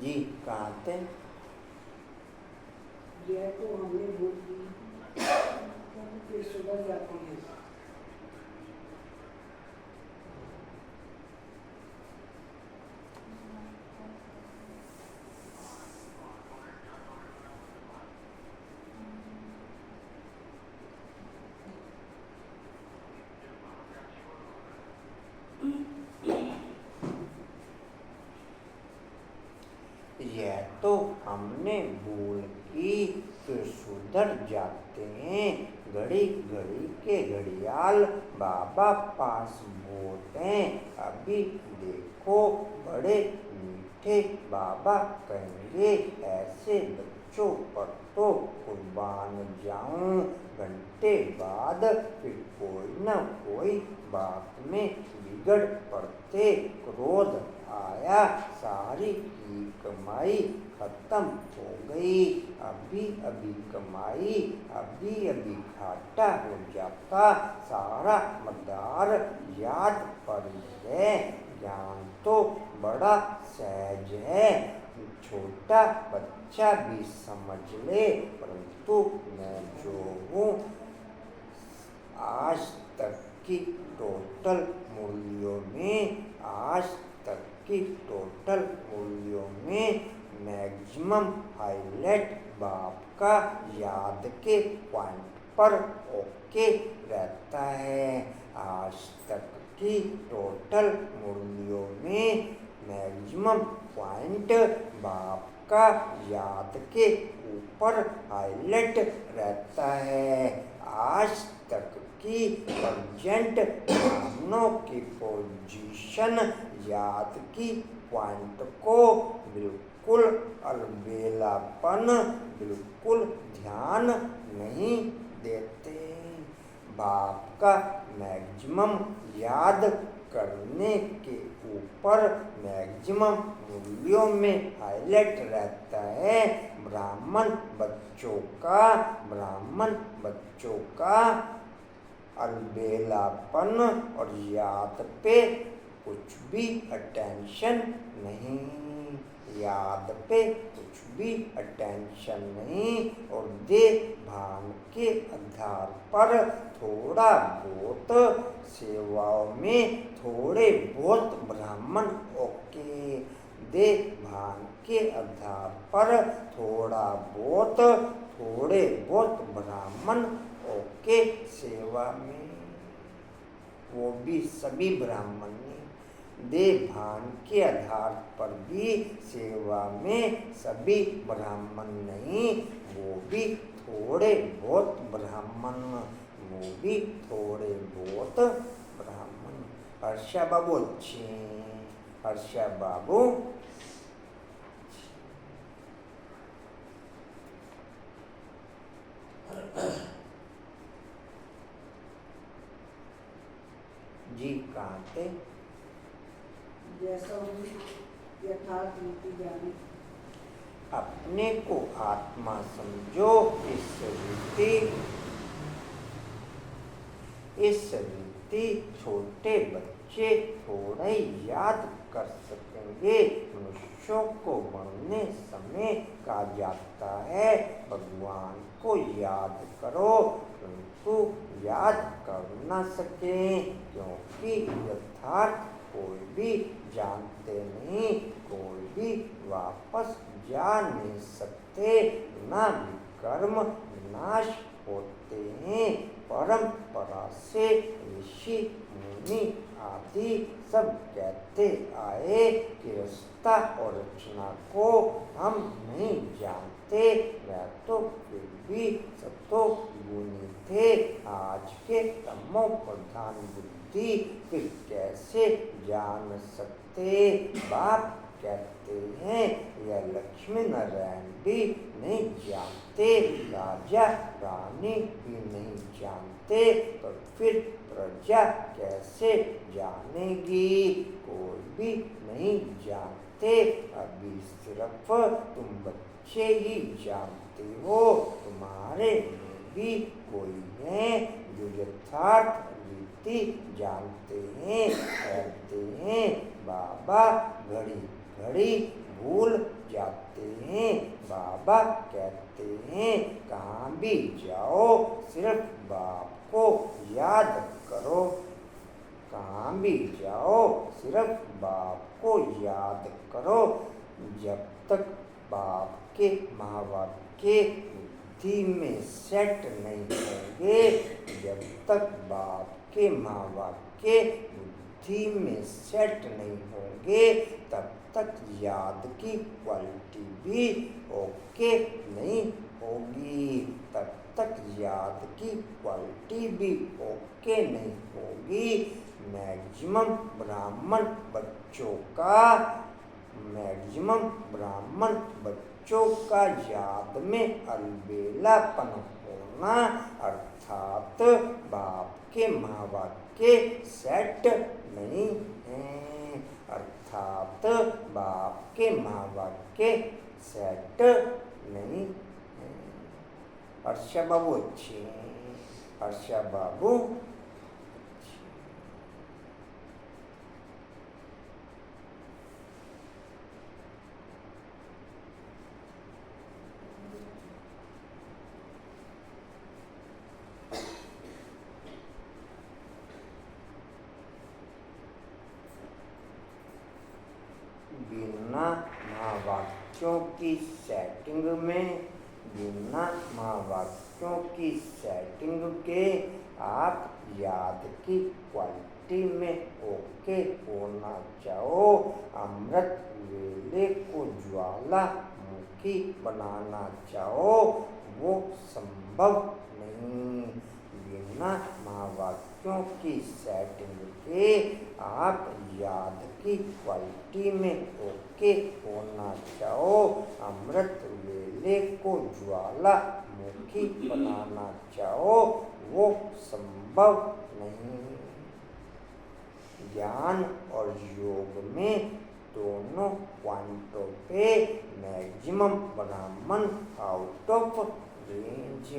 जी कहाँ थे? यह तो हमने बोल दी फिर सुबह जाते हैं। यह तो हमने भूल की फिर सुधर जाते हैं। घड़ी घड़ी के घड़ियाल बाबा पास बोलते अभी देखो बड़े मीठे बाबा कहेंगे ऐसे बच्चों पर तो कुर्बान जाऊं। घंटे बाद फिर कोई न कोई बात में बिगड़ पड़ते। क्रोध आया सारी की कमाई खत्म हो गई। अभी अभी कमाई अभी अभी घाटा हो जाता। सारा मदार याद पड़ी है। ज्ञान तो बड़ा सहज है छोटा बच्चा भी समझ ले। परंतु मैं जो हूँ आज तक की टोटल मूल्यों में मैक्सिमम हाईलाइट बाप का याद के पॉइंट पर ओके रहता है। आज तक की टोटल मूल्यों में मैक्सिमम पॉइंट बाप का याद के ऊपर हाईलाइट रहता है। आज तक की प्रेजेंट भावनाओं की पोजीशन याद की पॉइंट को बिल्कुल अलबेलापन बिल्कुल ध्यान नहीं देते। बाप का मैक्सिमम याद करने के ऊपर मैक्सिमम मूल्यों में हाईलाइट रहता है। ब्राह्मण बच्चों का अलबेलापन और याद पे कुछ भी अटेंशन नहीं। और भान के आधार पर थोड़ा बहुत सेवाओं में थोड़े बहुत ब्राह्मण ओके। भान के आधार पर थोड़े बहुत ब्राह्मण ओके सेवा में, वो भी सभी ब्राह्मण ने। भान के आधार पर भी सेवा में सभी ब्राह्मण नहीं, वो भी थोड़े बहुत ब्राह्मण। हर्षा बाबू अच्छे। हर्षा बाबू जी कहाँ थे? जैसा यथार्थ रीति जाने। अपने को आत्मा समझो। इस रीति छोटे बच्चे थोड़ा ही याद कर सकेंगे। मनुष्यों को मरने समय कहा जाता है भगवान को याद करो, परंतु याद कर न सके क्योंकि यथार्थ कोई भी जानते नहीं, कोई भी वापस जा नहीं सकते। ना विकर्म विनाश होते हैं। परंपरा से ऋषि मुनि आदि सब कहते आए कि रचना और रचना को हम नहीं जानते, वह तो भी सतो गुणी थे। आज के तमो प्रधान बुद्धि फिर कैसे जान सकते। बाप कहते हैं यह लक्ष्मी नारायण भी नहीं जानते, राजा रानी भी नहीं जानते, तो फिर प्रजा कैसे जानेगी। कोई भी नहीं जानते, अभी सिर्फ तुम बच्चे ही जानते हो। तुम्हारे में भी कोई है जो यथार्थ रीति जानते हैं। कहते हैं बाबा घड़ी घड़ी भूल जाते हैं। बाबा कहते हैं कहाँ भी जाओ सिर्फ बाप को याद करो। कहाँ भी जाओ सिर्फ बाप को याद करो। जब तक बाप के महावाक्य बुद्धि में सेट नहीं होंगे, जब तक बाप के महावाक्य बुद्धि में सेट नहीं होंगे, तब तक याद की क्वालिटी भी ओके नहीं होगी। तब तक याद की क्वालिटी भी ओके नहीं होगी। मैक्सिमम ब्राह्मण बच्चों का याद में अलबेलापन होना, अर्थात बाप के महावाक्य सेट नहीं है। अर्थात बाप के महावाक्य सेट नहीं है। हर्षा बाबू अच्छी हैं। हर्षा बाबू बिना महावाक्यों की सेटिंग में, बिना महावाक्यों की सेटिंग के आप याद की क्वालिटी में ओके होना चाहो, अमृत वेले को ज्वालामुखी बनाना चाहो, वो संभव नहीं। बिना महावाक्यों की सेटिंग के आप याद की क्वालिटी में ओके होना चाहो, अमृत वेले को ज्वालामुखी बनाना चाहो, वो संभव नहीं। ज्ञान और योग में दोनों पॉइंटों पे मैक्सिमम ब्राह्मण आउट ऑफ रेंज।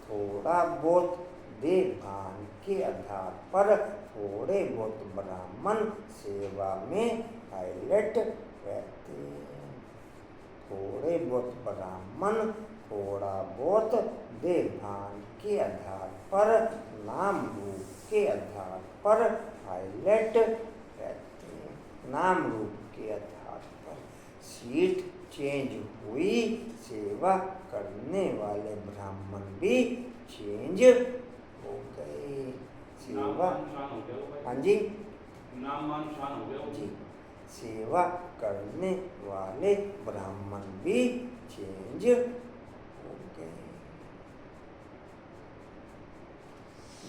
थोड़ा बहुत देवभान के आधार पर थोड़े बहुत ब्राह्मण सेवा में हाईलाइट रहते हैं। थोड़े बहुत ब्राह्मण थोड़ा बहुत देवभान के आधार पर, नाम रूप के आधार पर हाईलाइट रहते हैं। नाम रूप के आधार पर सीट चेंज हुई, सेवा करने वाले ब्राह्मण भी चेंज हो गए। सेवा, हाँ जी, नाम मान शान हो गया जी, सेवा करने वाले ब्राह्मण भी चेंज हो गए।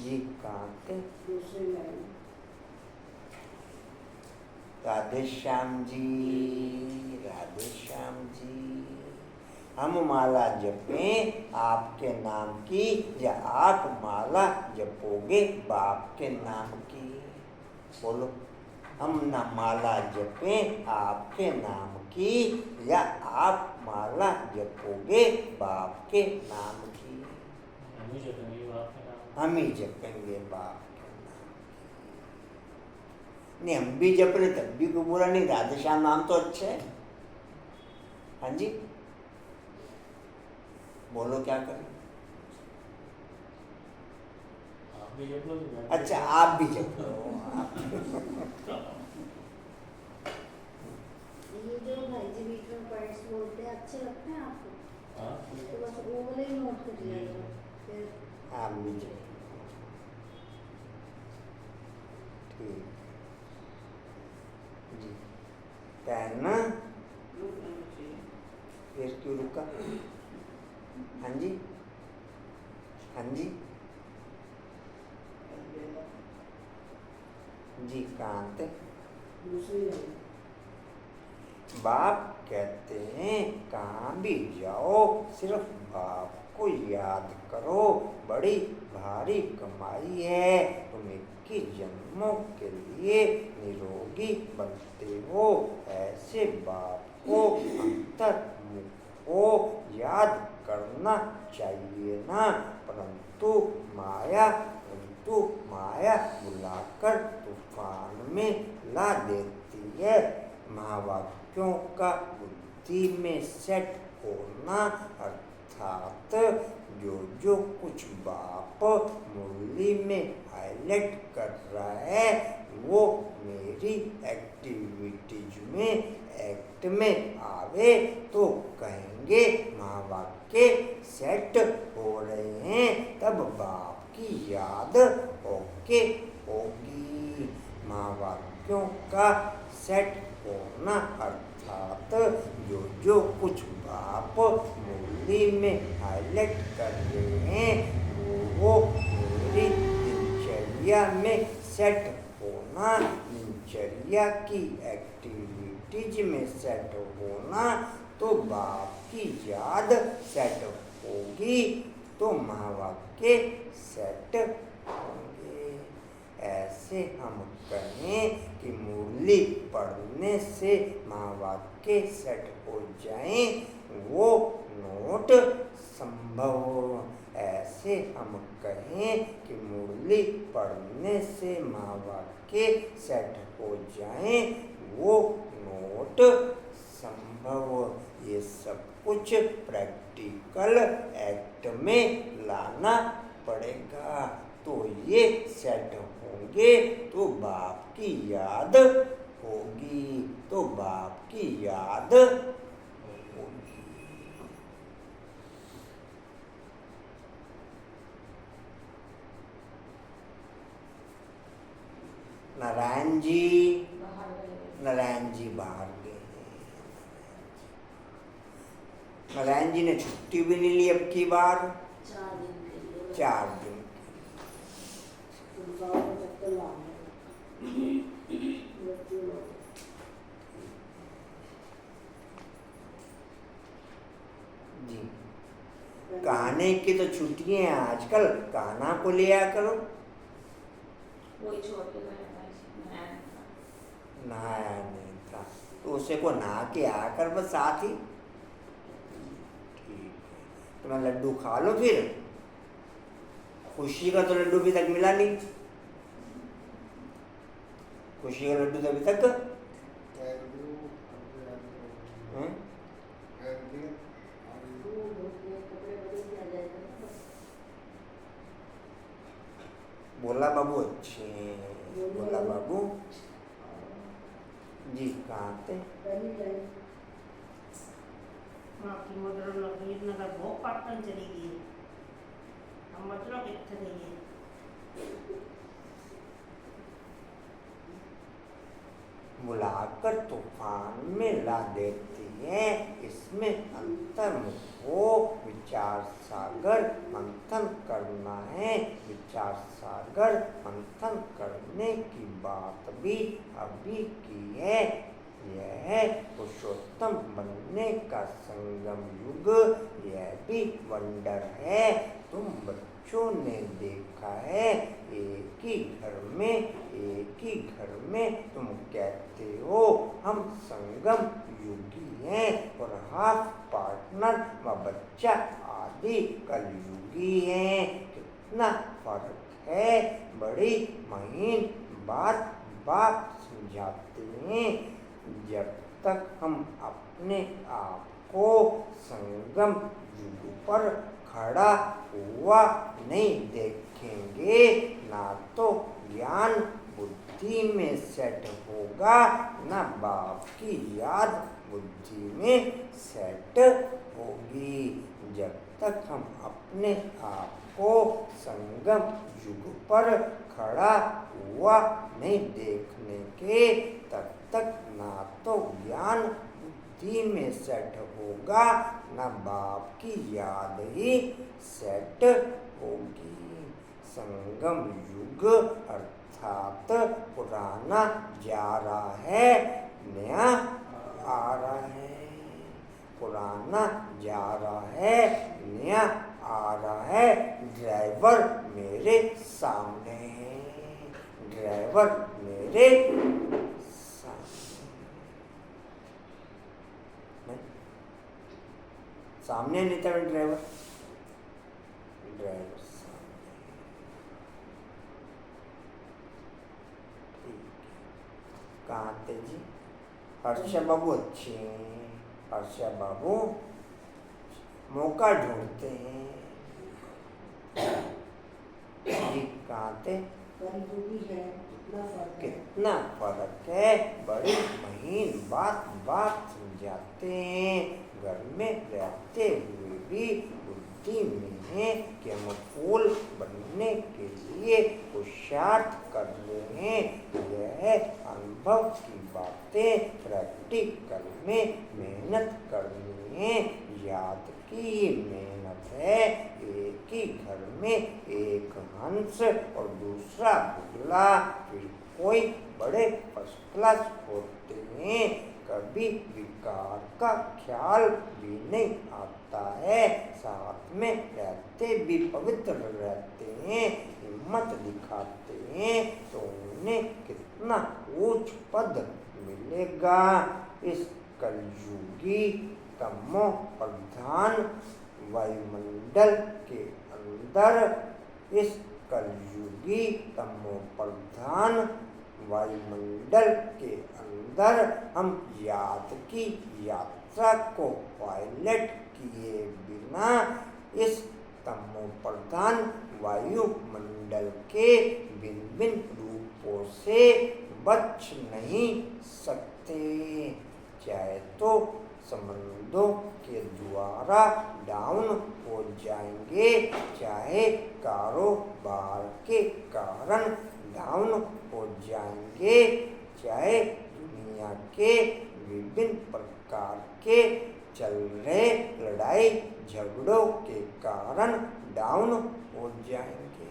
ये कहाँ थे? दूसरे लाइन। राधे श्याम जी, राधे श्याम जी। हम माला जपें आपके नाम की, या आप माला जपोगे बाप के नाम की? बोलो। हम ना माला जपें आपके नाम की, या आप माला जपोगे बाप के नाम की? हम ही जपेंगे बाप के नाम। हम ही जपेंगे बाप के नाम की। नहीं, हम भी जप रहे तब भी कोई बुरा नहीं। राधे श्याम नाम तो अच्छा है। हाँ जी, बोलो क्या करें? आप भी जप लो। अच्छा, आप भी जप लो। ये जो भाई जी बीच में पॉइंट्स बोलते हैं, अच्छे लगते हैं आपको? हाँ, तो बस वो वाले ही नोट कर लिया करो। फिर आप भी जप लो। ठीक जी। पेन फिर क्यों रुका? हाँ जी, हाँ जी, जी कांत। बाप कहते हैं कहाँ भी जाओ सिर्फ बाप को याद करो, बड़ी भारी कमाई है, तुम 21 जन्मों के लिए निरोगी बनते हो। ऐसे बाप को अंतर्मुख को याद करना चाहिए ना, परंतु माया बुलाकर तूफान में ला देती है। महावाक्यों का बुद्धि में सेट होना अर्थात जो कुछ बाप मुरली में हाईलाइट कर रहा है वो मेरी एक्टिविटीज में एक्ट में आवे तो कहेंगे महावाक्य सेट हो रहे हैं, तब बाप की याद होगी। महावाक्यों का सेट होना अर्थात जो कुछ बाप मुरली में हाईलाइट कर रहे हैं वो मेरी दिनचर्या में सेट होना, दिनचर्या की एक्टिविटीज में सेट होना, तो बाप की याद सेट होगी तो महावाक्य सेट होंगे। ऐसे हम कहें कि मुरली पढ़ने से महावाक्य सेट हो जाएं, वो नोट संभव हो। ऐसे हम कहें कि मुरली पढ़ने से महावाक्य सेट हो जाएं, वो नोट संभव हो। ये सब कुछ प्रैक्टिकल एक्ट में लाना पड़ेगा तो ये सेट होंगे, तो बाप की याद होगी, तो बाप की याद होगी। नारायण जी बाहर गए। नारायण जी ने छुट्टी भी नहीं ली अब की बार, 4 दिन। जी कहने की तो छुट्टियां हैं आजकल, कहना को लिया करो। वही छोटे नहाया नहीं था तो उसे को नहा के आकर बस साथ ही। ठीक है तो मैं लड्डू खा लो फिर। खुशी का तो लड्डू अभी तक मिला नहीं, खुशी का लड्डू तो अभी तक बोला बाबू। अच्छे बोला बाबू जी। कहाँ थे? चली गई हम मतलब कितने बुलाकर तूफान में ला देती है। इसमें अंतर्मुख हो विचार सागर मंथन करना है। विचार सागर मंथन करने की बात भी अभी की है। यह पुरुषोत्तम बनने का संगम युग, यह भी वंडर है। तुम बच्चों ने देखा है एक ही घर में तुम कहते हो हम संगम युगी हैं और हाफ पार्टनर व बच्चा आदि कलयुगी हैं। कितना फर्क है, बड़ी महीन बात बाप समझाते हैं। जब तक हम अपने आप को संगम युग पर खड़ा हुआ नहीं देखेंगे, ना तो ज्ञान बुद्धि में सेट होगा, ना बाप की याद बुद्धि में सेट होगी। जब तक हम अपने आप को संगम युग पर खड़ा हुआ नहीं देखने के, तब तक ना तो ज्ञान बुद्धि में सेट होगा, न बाप की याद ही सेट होगी। संगम युग अर्थात पुराना जा रहा है, नया आ रहा है। पुराना जा रहा है, नया आ रहा है। ड्राइवर मेरे सामने है, ड्राइवर मेरे सामने नहीं था ड्राइवर, ड्राइवर सामने। ठीक है, कहाँ थे जी? हर्षा बाबू अच्छे हैं, हर्षा बाबू मौका ढूंढते हैं जी। कहाँ थे? कितना फर्क है, बड़ी महीन बात समझाते हैं। घर में रहते हुए भी बुद्धि में है कि हम फूल बनने के लिए पुरुषार्थ कर रहे हैं। यह अनुभव की बातें प्रैक्टिकल में मेहनत करनी है। याद की मेहनत है। एक ही घर में एक हंस और दूसरा बुगला, फिर कोई बड़े फर्स्ट क्लास होते हैं। कभी विकार का ख्याल भी नहीं आता है। साथ में रहते भी पवित्र रहते हैं, हिम्मत दिखाते हैं, तो उन्हें कितना ऊंच पद मिलेगा। इस कलयुगी तमो प्रधान वायुमंडल के अंदर, इस कलयुगी तमो प्रधान वायुमंडल के अंदर हम याद की यात्रा को पायलट किए बिना इस तमो प्रधान वायुमंडल के भिन्न भिन्न रूपों से बच नहीं सकते। चाहे तो संबंधों के द्वारा डाउन हो जाएंगे, चाहे कारोबार के कारण डाउन हो जाएंगे, चाहे दुनिया के विभिन्न प्रकार के चल रहे लड़ाई झगड़ों के कारण डाउन हो जाएंगे।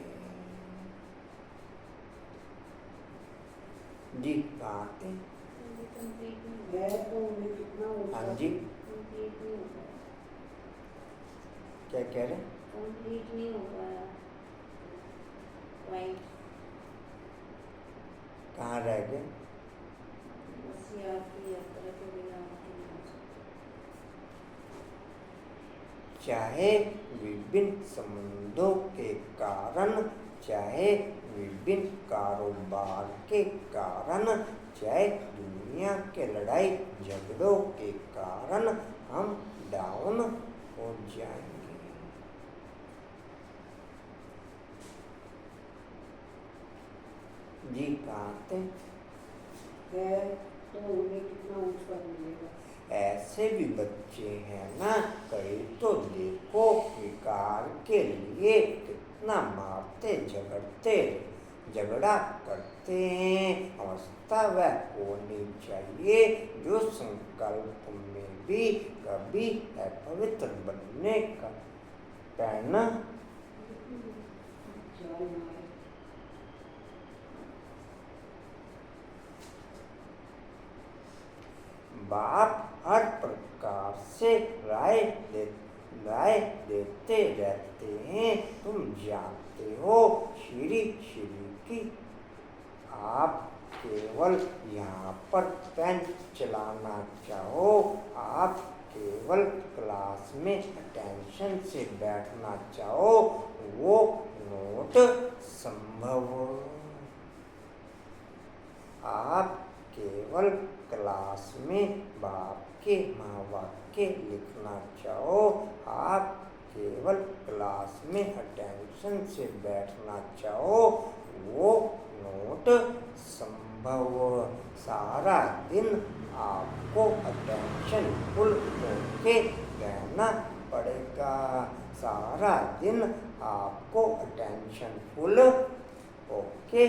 जी कहाँ थे? हाँ जी क्या कह रहे? कंप्लीट नहीं हो पाया पॉइंट। कहाँ रह गए? बस याद की यात्रा के बिना चाहे विभिन्न संबंधों के कारण, चाहे विभिन्न कारोबार के कारण, चाहे दुनिया के लड़ाई झगड़ों के कारण हम डाउन हो जाएंगे। जी कहाँ थे? तो उन्हें कितना ऊंचा मिलेगा। ऐसे भी बच्चे हैं ना, कई तो देखो विकार के लिए कितना मारते झगड़ा करते हैं। अवस्था वह होनी चाहिए जो संकल्प में भी कभी अपवित्र बनने का पहना बाप हर प्रकार से राय देते रहते हैं। तुम जानते हो श्री की आप केवल यहाँ पर पेन चलाना चाहो, आप केवल क्लास में अटेंशन से बैठना चाहो, वो नोट संभव। आप केवल क्लास में बाप के महावाक्य लिखना चाहो, आप केवल क्लास में अटेंशन से बैठना चाहो, वो नोट संभव। सारा दिन आपको अटेंशन फुल होके रहना पड़ेगा। सारा दिन आपको अटेंशन फुल होके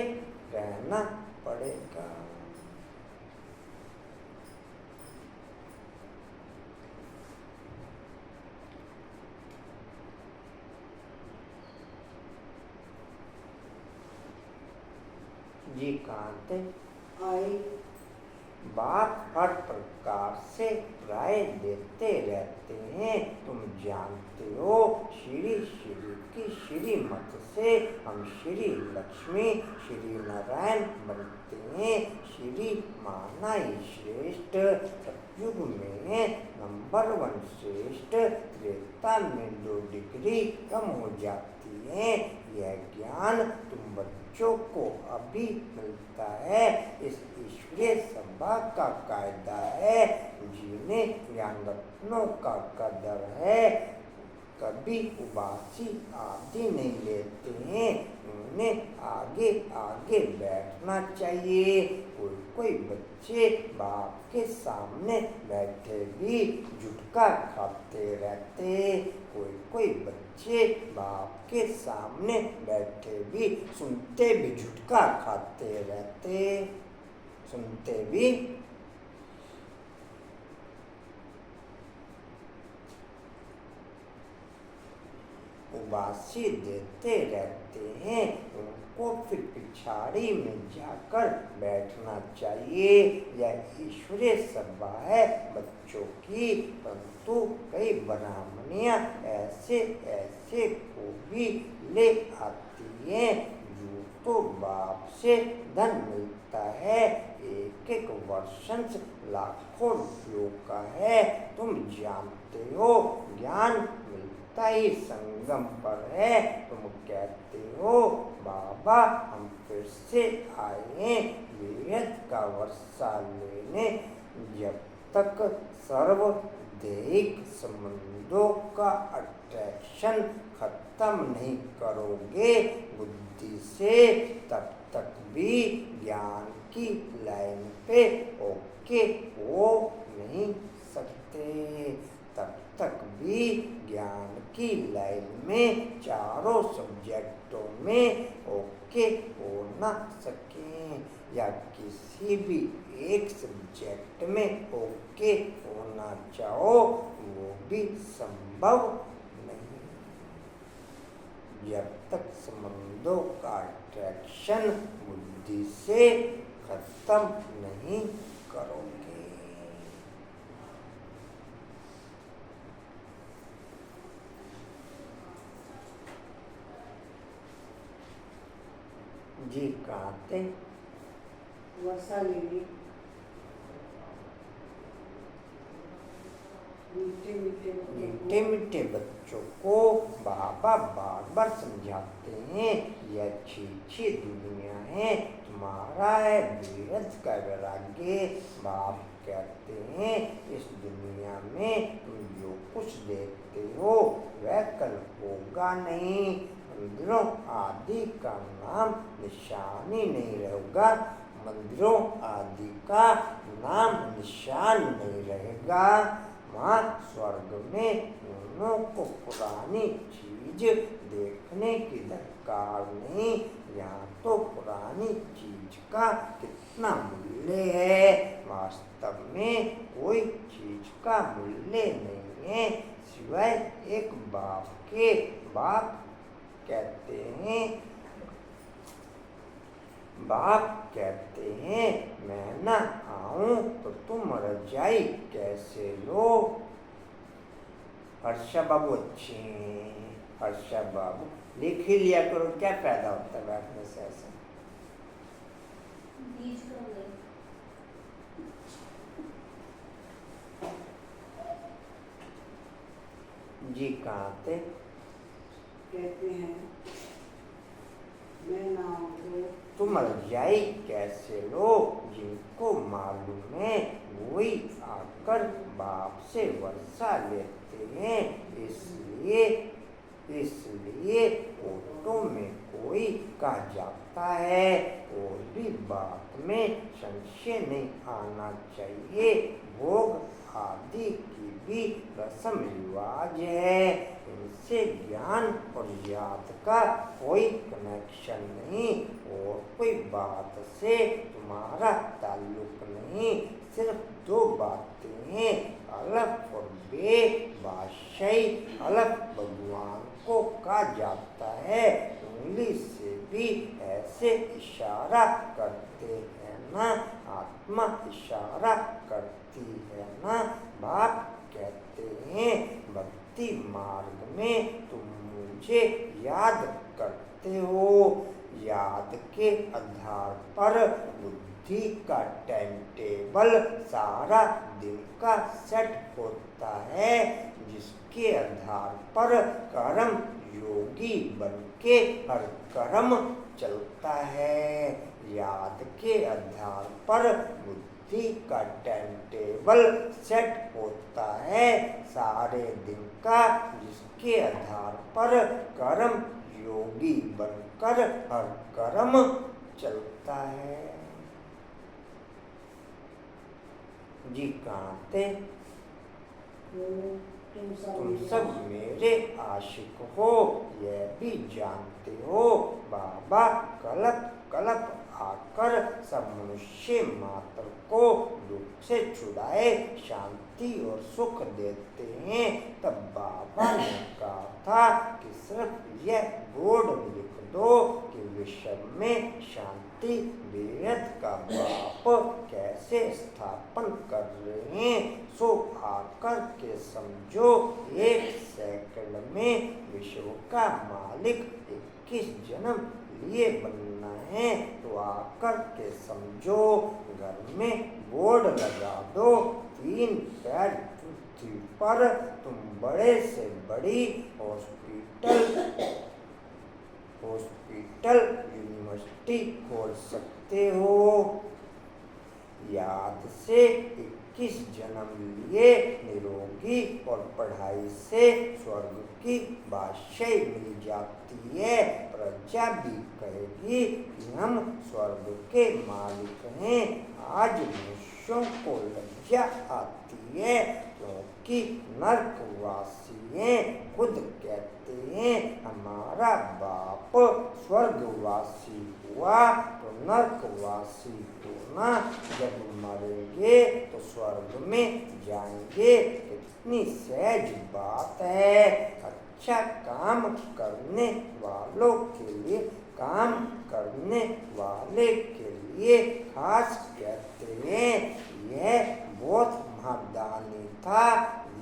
रहना पड़ेगा। जी कहाँ थे? आए। बाप हर प्रकार से राय देते रहते हैं, तुम जानते हो। श्री श्री की श्रीमत से हम श्री लक्ष्मी श्री नारायण बनते हैं। श्री माना ही श्रेष्ठ, सतयुग में नंबर 1 श्रेष्ठ, त्रेता में 2 डिग्री कम हो जाती है। यह ज्ञान तुम बच्चों को अभी मिलता है। इस ईश्वरीय सभा का कायदा है, जिन्हें ज्ञान रत्नों का कदर है कभी उबासी आदि नहीं लेते हैं। उन्हें आगे आगे बैठना चाहिए। कोई बच्चे बाप के सामने बैठे भी झुटका खाते रहते। कोई बच्चे बाप के सामने बैठे भी सुनते भी झुटका खाते रहते। सुनते भी उबासी देते रहते हैं। उनको फिर पिछाड़ी में जाकर बैठना चाहिए। यह ईश्वरीय सभा है बच्चों की, परंतु कई ब्राह्मणियां ऐसे को भी ले आती हैं जो तो बाप से धन मिलता है, एक वर्षंश लाखों रुपयों का है। तुम जानते हो ज्ञान मिलता ही संगम पर है। तुम कहते हो बाबा हम फिर से आए हैं वेद का वर्षा लेने। जब तक सर्वदेहिक संबंधों का अट्रैक्शन खत्म नहीं करोगे बुद्धि से, तब तक भी ज्ञान की लाइन पे ओके हो नहीं सकते। तब तक भी ज्ञान की लाइन में चारों सब्जेक्टों में ओके हो ना सके, या किसी भी एक सब्जेक्ट में ओके होना चाहो वो भी संभव नहीं। जब तक संबंधों का अट्रैक्शन बुद्धि से खत्म नहीं करोगे। जी कहाँ थे? वर्षा लेने मीठे मीठे बच्चों को बाबा बार बार समझाते हैं यह अच्छी दुनिया है, तुम्हारा है बेहद का वैराग्य। बाप कहते हैं इस दुनिया में तुम जो कुछ देखते हो वह कल होगा नहीं। मंदिरों आदि का नाम निशान ही नहीं रहेगा, मंदिरों आदि का नाम निशान नहीं रहेगा। वहाँ स्वर्ग में दोनों को पुरानी चीज देखने की दरकार नहीं। यहाँ तो पुरानी चीज का कितना मूल्य है, वास्तव में कोई चीज का मूल्य नहीं है सिवाय एक बाप के। बाप कहते हैं मैं न आऊं तो तुम रजाई कैसे लो। हर्षा बाबू अच्छे हैं, हर्षा बाबू लिख ही लिया करो, क्या फायदा होता है बैठने से ऐसा। बीज का नहीं। जी कहाँ थे? कहते हैं मैं ना आऊं तुम रजाई कैसे लो। जिनको मालूम है वही आकर बाप से वर्षा लेते हैं। इसलिए ऑटो में कोई कहा जाता है और भी बात में संशय नहीं आना चाहिए। भोग आदि की भी रस्म रिवाज है, इनसे ज्ञान और याद का कोई कनेक्शन नहीं और कोई बात से तुम्हारा ताल्लुक नहीं। सिर्फ दो बातें हैं, अलफ और बे। बादशाही अलफ भगवान को कहा जाता है। उंगली से भी ऐसे इशारा करते हैं ना, आत्मा इशारा करती है ना। बाप कहते हैं भक्ति मार्ग में तुम मुझे याद करते हो। याद के आधार पर बुद्धि का टाइम टेबल सारा दिन का सेट होता है, जिसके आधार पर कर्म योगी बनके हर कर्म चलता है। याद के आधार पर बुद्धि का टाइम टेबल सेट होता है सारे दिन का, जिसके आधार पर कर्म योगी बनकर हर कर्म चलता है। जी कहाँ थे? तुम सब मेरे आशिक हो, यह भी जानते हो। बाबा कल्प कल्प आकर सब मनुष्य मात्र को दुख से छुड़ाए शांति और सुख देते हैं। तब बाबा ने कहा था कि सिर्फ यह बोर्ड लिख दो कि विश्व में शांति बेहद का बाप कैसे स्थापन कर रहे हैं, सो आकर के समझो। 1 सेकंड में विश्व का मालिक 21 जन्म लिए बनना है, तो आकर के समझो। घर में बोर्ड लगा दो, 3 पैर पृथ्वी पर तुम बड़े से बड़ी हॉस्पिटल यूनिवर्सिटी खोल सकते हो। याद से 21 जन्म लिए निरोगी और पढ़ाई से स्वर्ग की बादशाही मिल जाती है। प्रजा भी कहेगी कि हम स्वर्ग के मालिक हैं। आज मनुष्यों को लज्जा आती है क्योंकि नरकवासी हैं, खुद कहते हैं हमारा बाप स्वर्गवासी हुआ तो नरकवासी होना, जब मरेंगे तो स्वर्ग में जाएंगे। कितनी सहज बात है। अच्छा काम करने वालों के लिए, काम करने वाले के लिए खास कहते हैं यह बहुत महादानी था,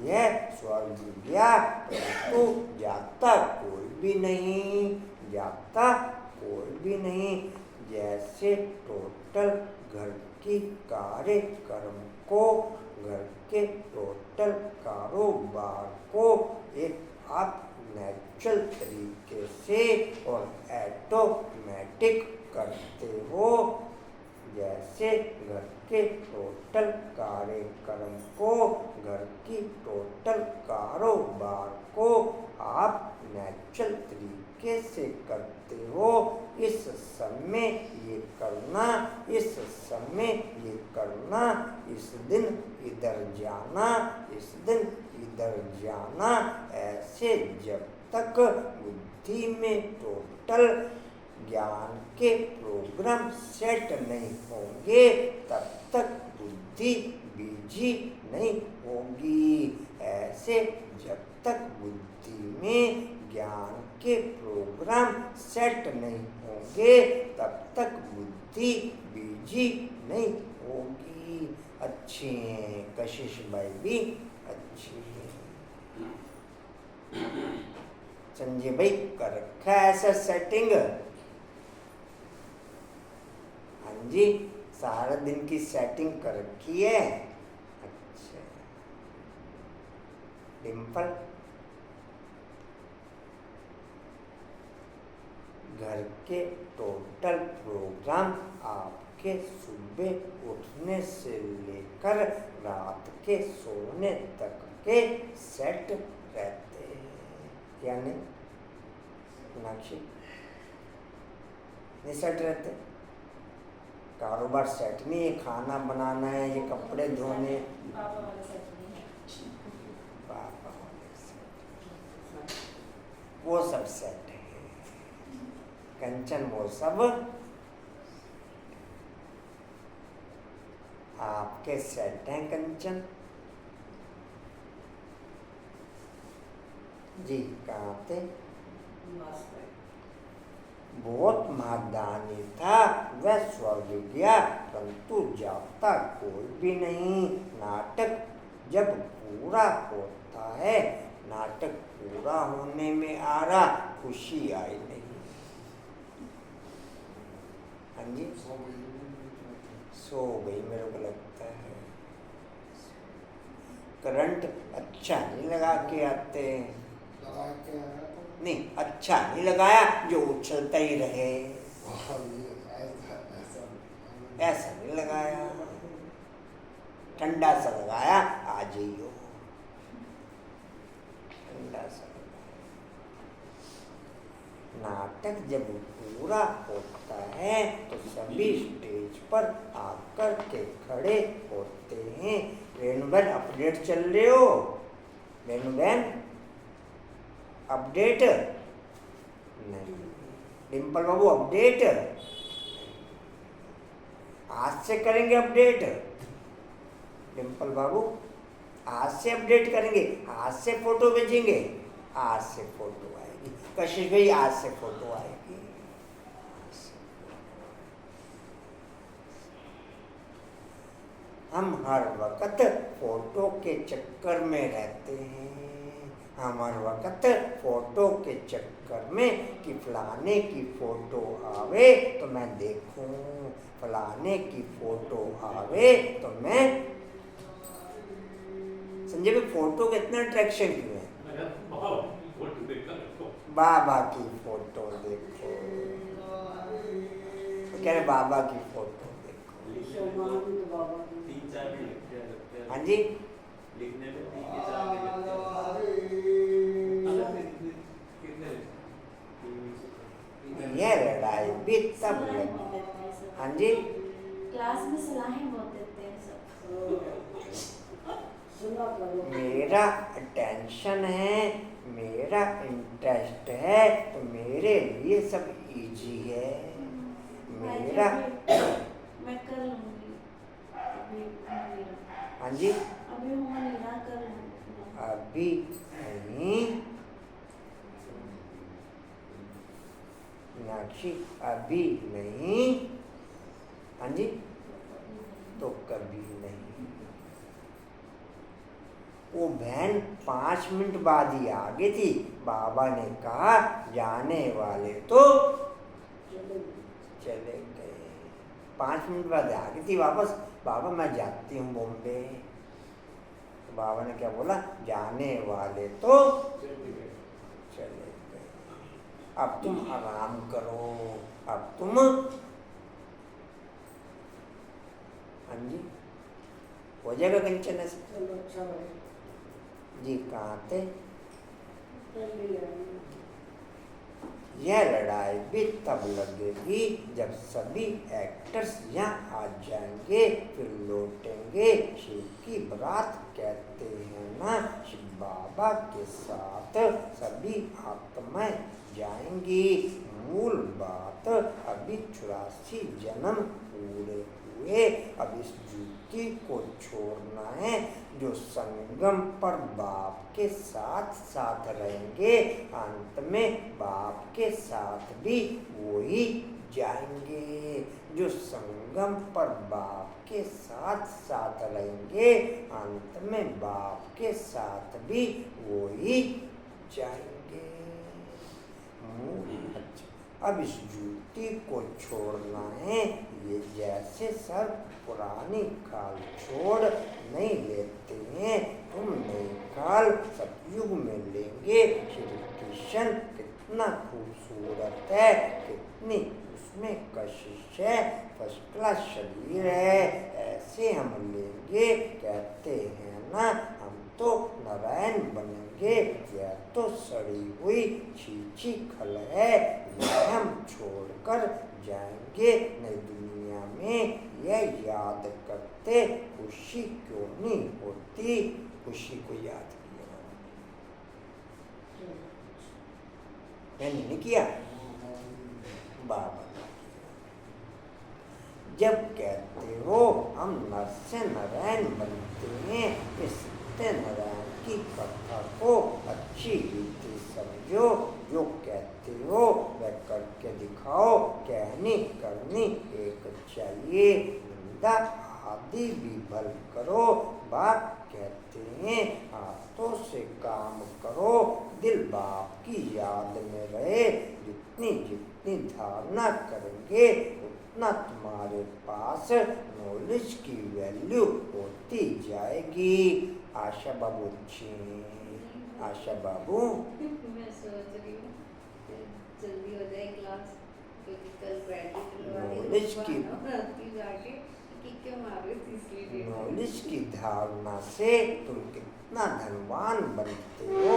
यह स्वर्ग गया, परंतु जाता कोई भी नहीं, जाता कोई भी नहीं। जैसे टोटल घर की कार्यक्रम को, घर के टोटल कारोबार को एक आप नेचुरल तरीके से और ऑटोमेटिक करते हो, जैसे घर के टोटल कार्यक्रम को, घर की टोटल कारोबार को आप नेचुरल तरीके से करते हो। इस समय ये करना, इस समय ये करना, इस दिन इधर जाना, इस दिन इधर जाना, ऐसे जब तक बुद्धि में टोटल ज्ञान के प्रोग्राम सेट नहीं होंगे, तब तक बुद्धि बिजी नहीं होगी। ऐसे जब तक बुद्धि में ज्ञान के प्रोग्राम सेट नहीं होंगे, तब तक बुद्धि बिजी नहीं होगी। अच्छे हैं कशिश भाई भी अच्छी है। संजय भाई कर रखा है ऐसा सेटिंग? हाँ जी, सारा दिन की सेटिंग कर रखी है। अच्छा डिम्पल, घर के टोटल प्रोग्राम आपके सुबह उठने से लेकर रात के सोने तक के सेट रहते हैं, क्या नहीं मीनाक्षी? नहीं सेट रहते? कारोबार सेट नहीं है, खाना बनाना है, ये कपड़े धोने, पापा वाले सेट, वो सब सेट है। कंचन वो सब आप के सेट हैं कंचन? जी कहाँ थे? बहुत महादानी था, वह स्वर्ग गया, परंतु जाता कोई भी नहीं। नाटक जब पूरा होता है, नाटक पूरा होने में आ रहा, खुशी आई नहीं। हाँ जी, सो गई मेरे को लगता है। करंट अच्छा नहीं लगा के आते हैं, नहीं अच्छा नहीं लगाया जो उछलता ही रहे, ऐसा नहीं लगाया, ठंडा सा लगाया, आ जाइयो, ठंडा सा लगाया। नाटक जब पूरा होता है तो सभी स्टेज पर आकर के खड़े होते हैं। रेणुबेन अपडेट चल रहे हो? रेणुबेन अपडेट नहीं। डिम्पल बाबू अपडेट आज से करेंगे अपडेट। डिम्पल बाबू आज से अपडेट करेंगे, आज से फोटो भेजेंगे, आज से फोटो आएगी। कशिश भाई आज से फोटो आएगी। हम हर वक्त फोटो के चक्कर में रहते हैं, हम हर वक्त फोटो के चक्कर में कि फलाने की फोटो आवे तो मैं देखूं, फलाने की फोटो आवे तो मैं। संजय भाई फोटो का इतना अट्रैक्शन क्यों है? बाबा की फोटो देखो, तो कह रहे बाबा की फोटो देखो। 3-4 दिन लगते हैं। हाँ जी, लिखने में 3-4 दिन लगते हैं। ये लड़ाई भी तब सलाहें लगी। बहुत देते हैं सब। हाँ जी, क्लास में सलाहें बहुत देते हैं सब। मेरा अटेंशन है, मेरा इंटरेस्ट है, तो मेरे लिए सब इजी है। मेरा मैं कर लूँगी अभी हो नहीं रहा। हाँ जी, अभी हो नहीं रहा, कर लूँगी। अभी नहीं मीनाक्षी, अभी नहीं। हाँ जी, तो कभी नहीं। वो बहन 5 मिनट बाद ही आ गई थी। बाबा ने कहा जाने वाले तो चले गए। 5 मिनट बाद आ गई थी वापस। बाबा मैं जाती हूँ बॉम्बे। बाबा ने क्या बोला? जाने वाले तो चले गए, अब तुम आराम करो, अब तुम। हाँ जी, हो जाएगा कंचन ऐसे। जी कहाँ थे? यह लड़ाई भी तब लगेगी जब सभी एक्टर्स यहाँ आ जाएंगे, फिर लौटेंगे। शिव की बारात कहते हैं ना, शिव बाबा के साथ सभी आत्माएं जाएंगी। मूल बात अभी 84 जन्म पूरे हुए, अब इस जूती को छोड़ना है। जो संगम पर बाप के साथ साथ रहेंगे, अंत में बाप के साथ भी वही जाएंगे। जो संगम पर बाप के साथ साथ रहेंगे, अंत में बाप के साथ भी वही जाएंगे। अब इस जूती को छोड़ना है। ये जैसे सर पुरानी खाल छोड़ नहीं लेते हैं, तुम नई खाल सतयुग में लेंगे। श्री कृष्ण कितना खूबसूरत है, कितनी उसमें कशिश है, फर्स्ट क्लास शरीर है, ऐसे हम लेंगे। कहते हैं ना हम तो नारायण बनेंगे, यह तो सड़ी हुई छीछी खल है, यह हम छोड़कर जाएंगे नई दुनिया में। यह याद करते खुशी क्यों नहीं होती? खुशी को याद किया मैंने नहीं किया, बाबा। जब कहते हो हम नर से नारायण बनते हैं। इस सत्यनारायण की कथा को अच्छी रीति समझो। जो कहते हो वह करके दिखाओ। कहनी करनी एक चाहिए। निंदा आदि भी भल करो। बाप कहते हैं हाथों से काम करो। दिल बाप की याद में रहे। जितनी जितनी धारणा करेंगे उतना तुम्हारे पास नॉलेज की वैल्यू होती जाएगी। आशा बाबू जी, आशा बाबू मैं सोच रही हूँ कि जल्दी हो जाए क्लास, क्योंकि कल नॉलेज की जाके क्यों मार रही थी इसलिए। नॉलेज की धारणा से तुम कितना धनवान बनते हो।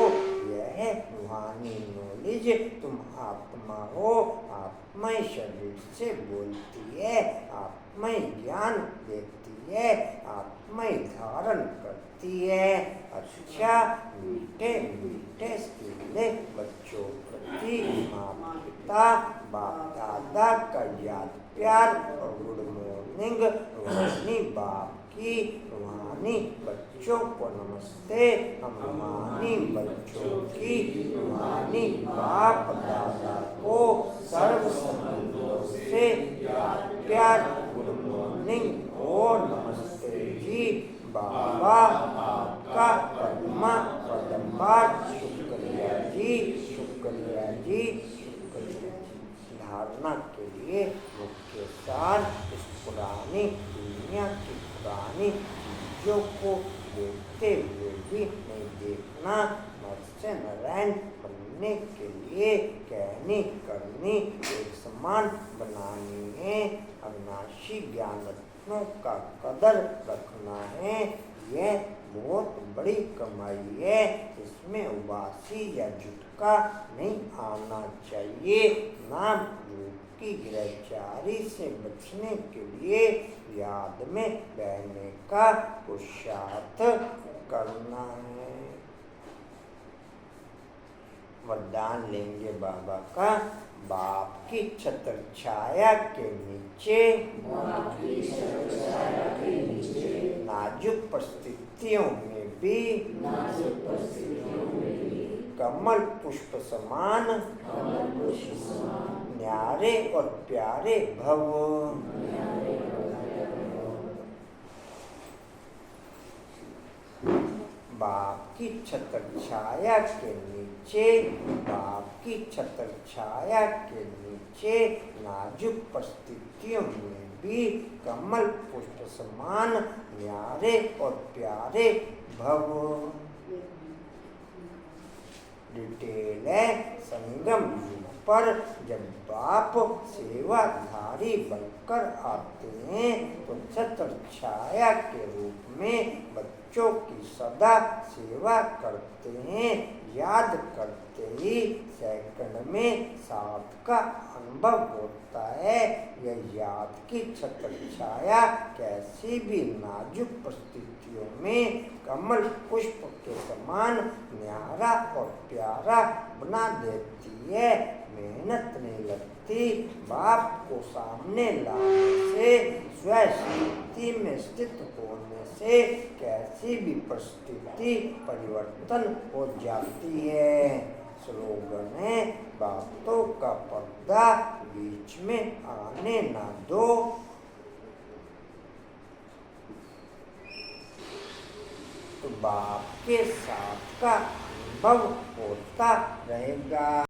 यह है रूहानी नॉलेज। तुम आत्मा हो। आत्मा ही शरीर से बोलती है। आत्मा ही ज्ञान देती है। आत्मा ही धारण करती है। अच्छा, मीठे मीठे सीधे बच्चों प्रति माता पिता बाप दादा का याद प्यार और गुड मॉर्निंग। रूहानी बाप की रूहानी बच्चों को नमस्ते। हम रूहानी बच्चों की रूहानी बाप दादा को सर्व संबंधों से याद प्यार गुड मॉर्निंग और नमस्ते जी। बाबा आपका पद्मा पदंबार शुक्रिया जी, शुक्रिया जी, शुक्रिया जी। धारणा के लिए मुख्य सार इस पुरानी दुनिया की पुरानी चीजों को देखते हुए भी नहीं देखना। नर से नारायण बनने के लिए कहनी करनी एक समान बनानी है। अविनाशी ज्ञान रत्नों का कदर रखना है। यह बहुत बड़ी कमाई है। इसमें उबासी या झुटका नहीं आना चाहिए। नाम रूप की गिरफ्तारी से बचने के लिए याद में बहने का पुरुषार्थ करना है। वरदान लेंगे बाबा का। बाप की छत्र छाया के नीचे नाजुक परिस्थितियों में भी कमल पुष्प समान न्यारे और प्यारे भव। बाप की छत्र छाया के नीचे, बाप की छत्र छाया के नीचे नाजुक परिस्थितियों में भी कमल पुष्प समान न्यारे और प्यारे भव। डिटेल है संगम युग पर जब बाप सेवाधारी बनकर आते हैं तो छत्र छाया के रूप में बच्चों की सदा सेवा करते हैं। याद करते ही सेकंड में साथ का अनुभव होता है। यह याद की छत्र छाया कैसी भी नाजुक परिस्थितियों में कमल पुष्प के समान न्यारा और प्यारा बना देती है। मेहनत नहीं लगती। बाप को सामने लाने से, स्वस्थिति में स्थित होने से कैसी भी परिस्थिति परिवर्तन हो जाती है। स्लोगन है बातों का पर्दा बीच में आने ना दो। तो बाप के साथ का अनुभव होता रहेगा।